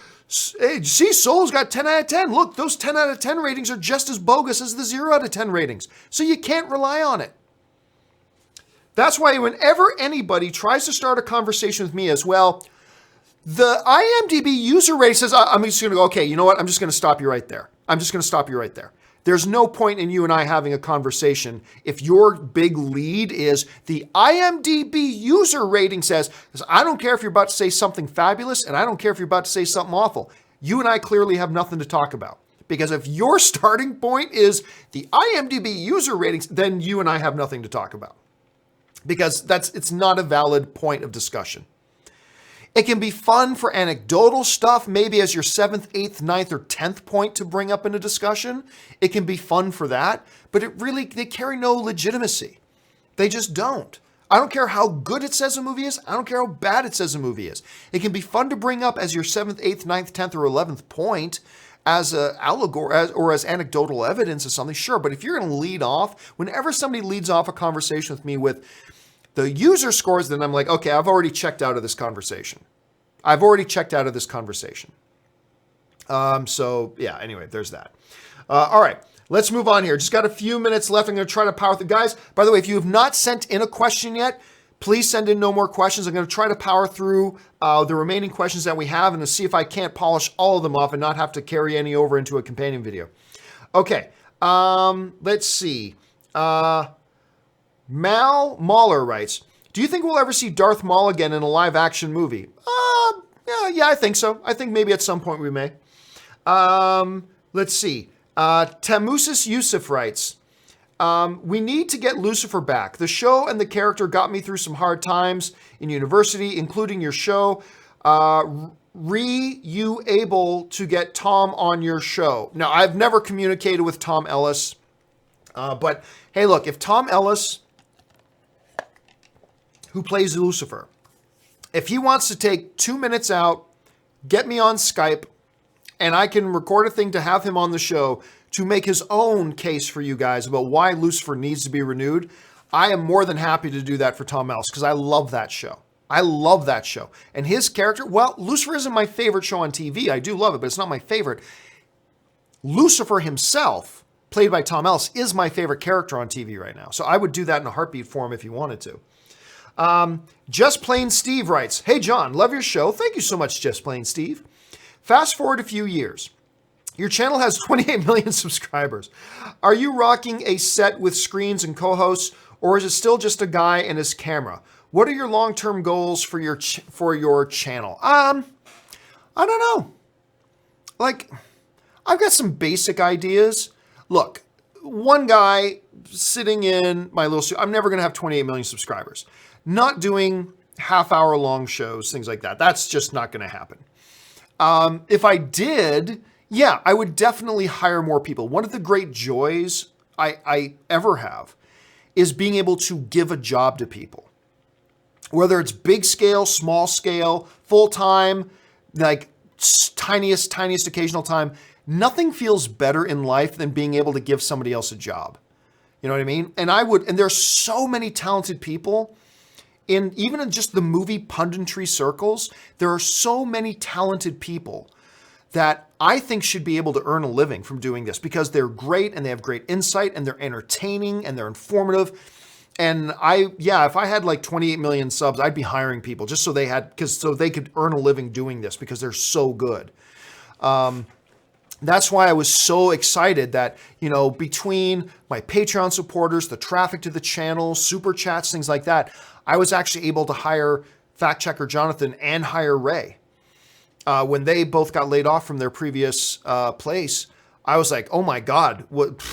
hey, see, Solo's got 10 out of 10. Look, those 10 out of 10 ratings are just as bogus as the 0 out of 10 ratings. So you can't rely on it. That's why whenever anybody tries to start a conversation with me as well, the IMDb user rating says, I'm just going to go, okay, you know what? I'm just going to stop you right there. I'm just going to stop you right there. There's no point in you and I having a conversation if your big lead is the IMDb user rating says, I don't care if you're about to say something fabulous and I don't care if you're about to say something awful. You and I clearly have nothing to talk about. Because if your starting point is the IMDb user ratings, then you and I have nothing to talk about. Because it's not a valid point of discussion. It can be fun for anecdotal stuff, maybe as your 7th, 8th, 9th, or 10th point to bring up in a discussion. It can be fun for that, but they carry no legitimacy. They just don't. I don't care how good it says a movie is. I don't care how bad it says a movie is. It can be fun to bring up as your 7th, 8th, 9th, 10th, or 11th point as an allegory or as anecdotal evidence of something, sure. But if you're going to lead off, whenever somebody leads off a conversation with me with the user scores, then I'm like, okay, I've already checked out of this conversation. So yeah, anyway, there's that. All right, let's move on here. Just got a few minutes left. I'm going to try to power through. Guys, by the way, if you have not sent in a question yet, please send in no more questions. I'm going to try to power through the remaining questions that we have and to see if I can't polish all of them off and not have to carry any over into a companion video. Okay, let's see. Mal Mahler writes, do you think we'll ever see Darth Maul again in a live action movie? Yeah, I think so. I think maybe at some point we may. Let's see. Tamusis Yusuf writes, we need to get Lucifer back. The show and the character got me through some hard times in university, including your show. You able to get Tom on your show? Now, I've never communicated with Tom Ellis, but hey, look, if Tom Ellis, who plays Lucifer, if he wants to take 2 minutes out, get me on Skype, and I can record a thing to have him on the show to make his own case for you guys about why Lucifer needs to be renewed, I am more than happy to do that for Tom Ellis, because I love that show. I love that show. And his character, well, Lucifer isn't my favorite show on TV. I do love it, but it's not my favorite. Lucifer himself played by Tom Ellis, is my favorite character on TV right now. So I would do that in a heartbeat for him if he wanted to. Just Plain Steve writes, "Hey John, love your show." Thank you so much, Just Plain Steve. Fast forward a few years. Your channel has 28 million subscribers. Are you rocking a set with screens and co-hosts, or is it still just a guy and his camera? What are your long-term goals for your channel? I don't know. Like, I've got some basic ideas. Look, one guy sitting in my little studio, I'm never going to have 28 million subscribers. Not doing half-hour long shows, things like that. That's just not going to happen. If I did, yeah, I would definitely hire more people. One of the great joys I ever have is being able to give a job to people. Whether it's big scale, small scale, full-time, like tiniest occasional time, nothing feels better in life than being able to give somebody else a job. You know what I mean? And there's so many talented people even in just the movie punditry circles. There are so many talented people that I think should be able to earn a living from doing this because they're great and they have great insight and they're entertaining and they're informative. And if I had like 28 million subs, I'd be hiring people just so they could earn a living doing this because they're so good. That's why I was so excited that, between my Patreon supporters, the traffic to the channel, super chats, things like that, I was actually able to hire fact checker Jonathan and hire Ray. When they both got laid off from their previous place, I was like, oh my God, what?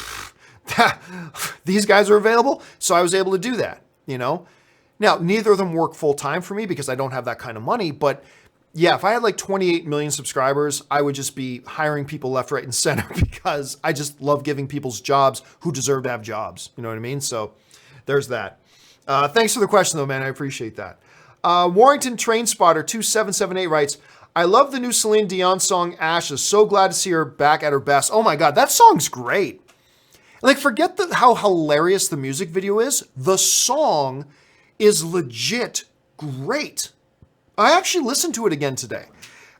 These guys are available. So I was able to do that, Now, neither of them work full time for me because I don't have that kind of money. But yeah, if I had like 28 million subscribers, I would just be hiring people left, right, and center because I just love giving people's jobs who deserve to have jobs. You know what I mean? So there's that. Thanks for the question though, man. I appreciate that. Warrington Train Spotter 2778 writes, "I love the new Celine Dion song Ashes. So glad to see her back at her best." Oh my God, that song's great. Like, forget how hilarious the music video is. The song is legit great. I actually listened to it again today.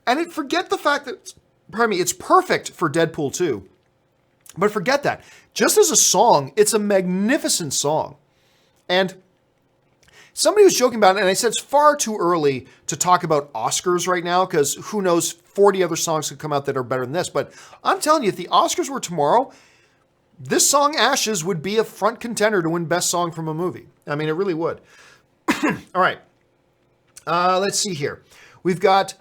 And forget the fact that, it's perfect for Deadpool 2. But forget that. Just as a song, it's a magnificent song. And somebody was joking about it, and I said it's far too early to talk about Oscars right now because who knows, 40 other songs could come out that are better than this. But I'm telling you, if the Oscars were tomorrow, this song, Ashes, would be a front contender to win Best Song from a Movie. I mean, it really would. All right. Let's see here. We've got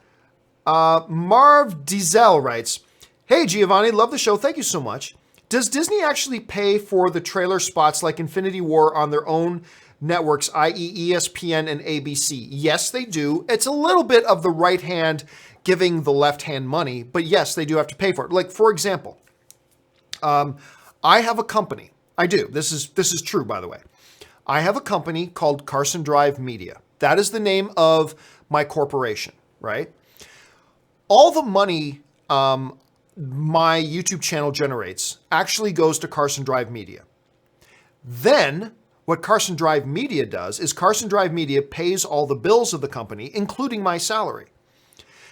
Marv Diesel writes, "Hey, Giovanni, love the show. Thank you so much. Does Disney actually pay for the trailer spots like Infinity War on their own networks, i.e. ESPN and ABC? Yes, they do. It's a little bit of the right hand giving the left hand money, but yes, they do have to pay for it. Like, for example, I have a company. I do. This is true, by the way. I have a company called Carson Drive Media. That is the name of my corporation, right? All the money my YouTube channel generates actually goes to Carson Drive Media. Then what Carson Drive Media does is Carson Drive Media pays all the bills of the company, including my salary.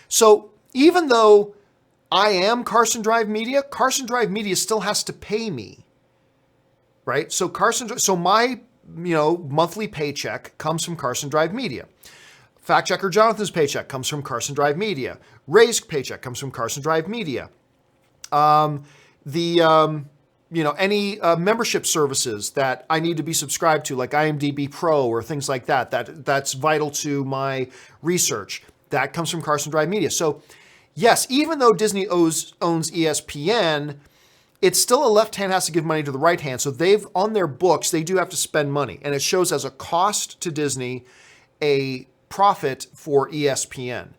So even though I am Carson Drive Media still has to pay me, right? So my monthly paycheck comes from Carson Drive Media. Fact checker Jonathan's paycheck comes from Carson Drive Media. Ray's paycheck comes from Carson Drive Media. Any membership services that I need to be subscribed to, like IMDb Pro or things like that's vital to my research, that comes from Carson Drive Media. So yes, even though Disney owns ESPN, it's still a left hand has to give money to the right hand. So on their books, they do have to spend money. And it shows as a cost to Disney, a profit for ESPN.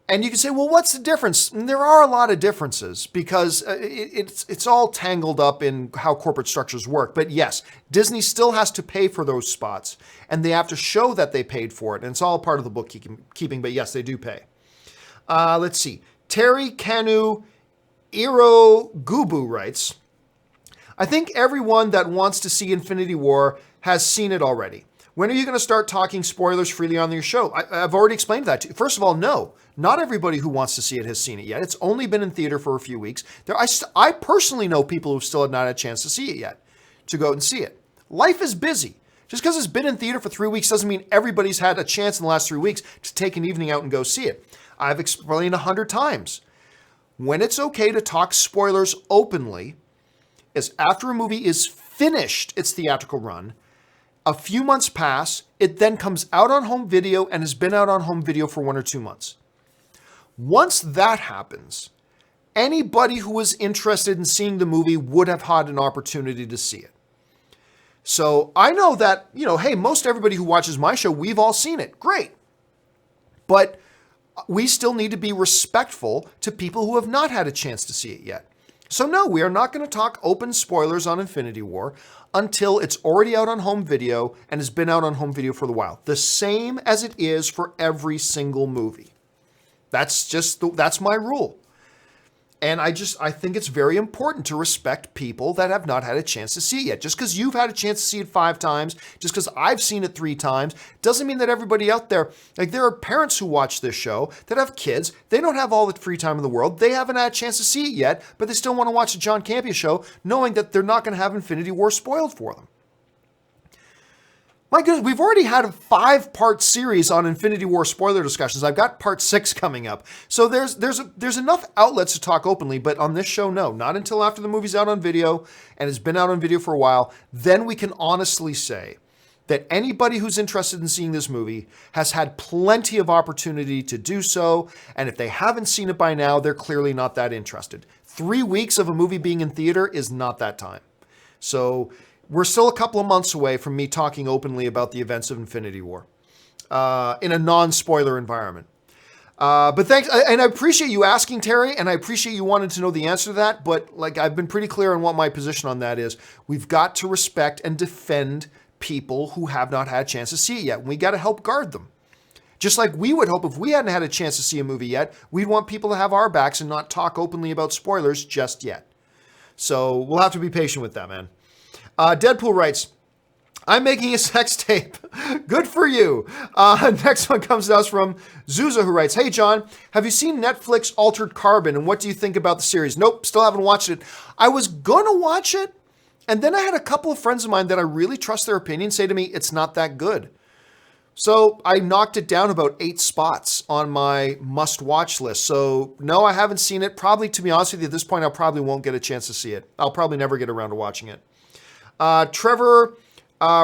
And you can say, well, what's the difference? And there are a lot of differences because it's all tangled up in how corporate structures work. But yes, Disney still has to pay for those spots and they have to show that they paid for it. And it's all part of the bookkeeping, but yes, they do pay. Let's see. Terry Kanu Irogubu writes, "I think everyone that wants to see Infinity War has seen it already. When are you going to start talking spoilers freely on your show? I've already explained that to you. First of all, no, not everybody who wants to see it has seen it yet. It's only been in theater for a few weeks. I personally know people who still have not had a chance to see it yet, to go and see it. Life is busy. Just because it's been in theater for 3 weeks doesn't mean everybody's had a chance in the last 3 weeks to take an evening out and go see it. I've explained 100 times. When it's okay to talk spoilers openly is after a movie is finished its theatrical run, a few months pass, it then comes out on home video and has been out on home video for 1 or 2 months. Once that happens, anybody who was interested in seeing the movie would have had an opportunity to see it. So I know that, hey, most everybody who watches my show, we've all seen it. Great. But we still need to be respectful to people who have not had a chance to see it yet. So no, we are not going to talk open spoilers on Infinity War until it's already out on home video and has been out on home video for a while. The same as it is for every single movie. That's my rule. And I think it's very important to respect people that have not had a chance to see it yet. Just because you've had a chance to see it 5 times, just because I've seen it 3 times, doesn't mean that everybody out there, like there are parents who watch this show that have kids. They don't have all the free time in the world. They haven't had a chance to see it yet, but they still want to watch the John Campea show, knowing that they're not going to have Infinity War spoiled for them. My goodness, we've already had a 5-part series on Infinity War spoiler discussions. I've got part 6 coming up. So there's enough outlets to talk openly, but on this show, no. Not until after the movie's out on video and has been out on video for a while. Then we can honestly say that anybody who's interested in seeing this movie has had plenty of opportunity to do so. And if they haven't seen it by now, they're clearly not that interested. 3 weeks of a movie being in theater is not that time. So we're still a couple of months away from me talking openly about the events of Infinity War in a non-spoiler environment. But thanks, and I appreciate you asking, Terry, and I appreciate you wanting to know the answer to that, but like I've been pretty clear on what my position on that is. We've got to respect and defend people who have not had a chance to see it yet, and we got to help guard them. Just like we would hope if we hadn't had a chance to see a movie yet, we'd want people to have our backs and not talk openly about spoilers just yet. So we'll have to be patient with that, man. Deadpool writes, I'm making a sex tape. Good for you. Next one comes to us from Zuza, who writes, hey, John, have you seen Netflix Altered Carbon, and what do you think about the series? Nope, still haven't watched it. I was going to watch it, and then I had a couple of friends of mine that I really trust their opinion say to me, it's not that good. So I knocked it down about 8 spots on my must-watch list. So no, I haven't seen it. Probably, to be honest with you, at this point, I probably won't get a chance to see it. I'll probably never get around to watching it. Trevor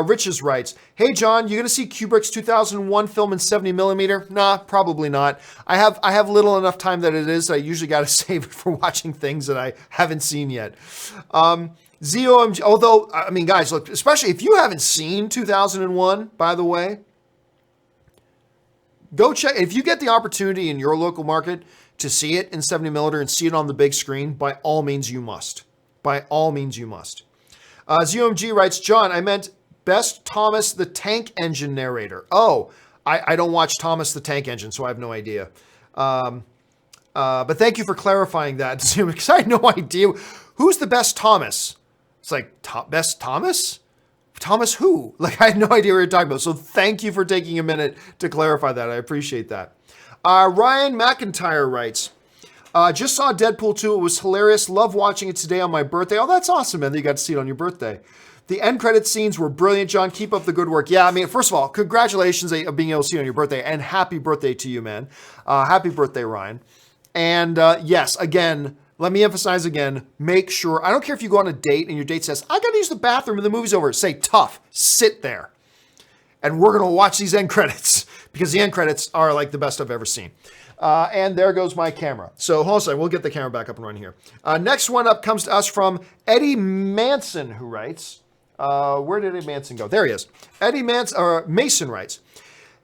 Riches writes, hey, John, you going to see Kubrick's 2001 film in 70 millimeter? Nah, probably not. I have little enough time that it is. I usually got to save it for watching things that I haven't seen yet. ZOMG, although, I mean, guys, look, especially if you haven't seen 2001, by the way, go check. If you get the opportunity in your local market to see it in 70 millimeter and see it on the big screen, by all means, you must. By all means, you must. ZOMG writes, John, I meant Best Thomas the Tank Engine narrator. Oh, I don't watch Thomas the Tank Engine, so I have no idea. But thank you for clarifying that, because I had no idea. Who's the best Thomas? It's like, best Thomas? Thomas who? Like, I had no idea what you're talking about. So thank you for taking a minute to clarify that. I appreciate that. Ryan McIntyre writes, just saw Deadpool 2. It was hilarious. Love watching it today on my birthday. Oh, that's awesome, man. You got to see it on your birthday. The end credit scenes were brilliant, John. Keep up the good work. Yeah, I mean, first of all, congratulations on being able to see it on your birthday, and happy birthday to you, man. Happy birthday, Ryan. And yes, again, let me emphasize again, make sure, I don't care if you go on a date and your date says, I got to use the bathroom and the movie's over. Say, tough, sit there. And we're going to watch these end credits because the end credits are like the best I've ever seen. And there goes my camera. So hold on a second, we'll get the camera back up and running here. Next one up comes to us from Eddie Manson, who writes, where did Eddie Manson go? There he is. Mason writes,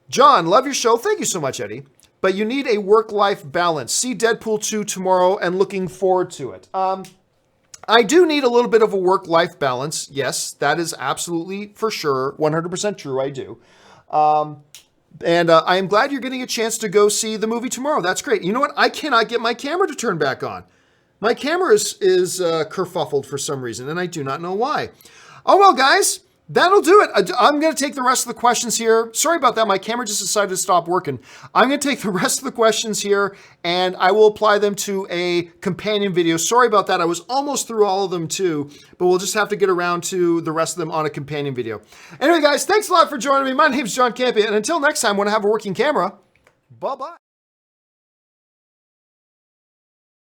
John, love your show. Thank you so much, Eddie. But you need a work-life balance. See Deadpool 2 tomorrow and looking forward to it. I do need a little bit of a work-life balance. Yes, that is absolutely for sure. 100% true, I do. And I am glad you're getting a chance to go see the movie tomorrow. That's great. You know what? I cannot get my camera to turn back on. My camera is kerfuffled for some reason, and I do not know why. Oh, well, guys, That'll do it. I'm going to take the rest of the questions here. Sorry about that. My camera just decided to stop working. I'm going to take the rest of the questions here and I will apply them to a companion video. Sorry about that. I was almost through all of them too, but we'll just have to get around to the rest of them on a companion video. Anyway, guys, thanks a lot for joining me. My name's John Campea, and until next time, when I have a working camera, bye-bye.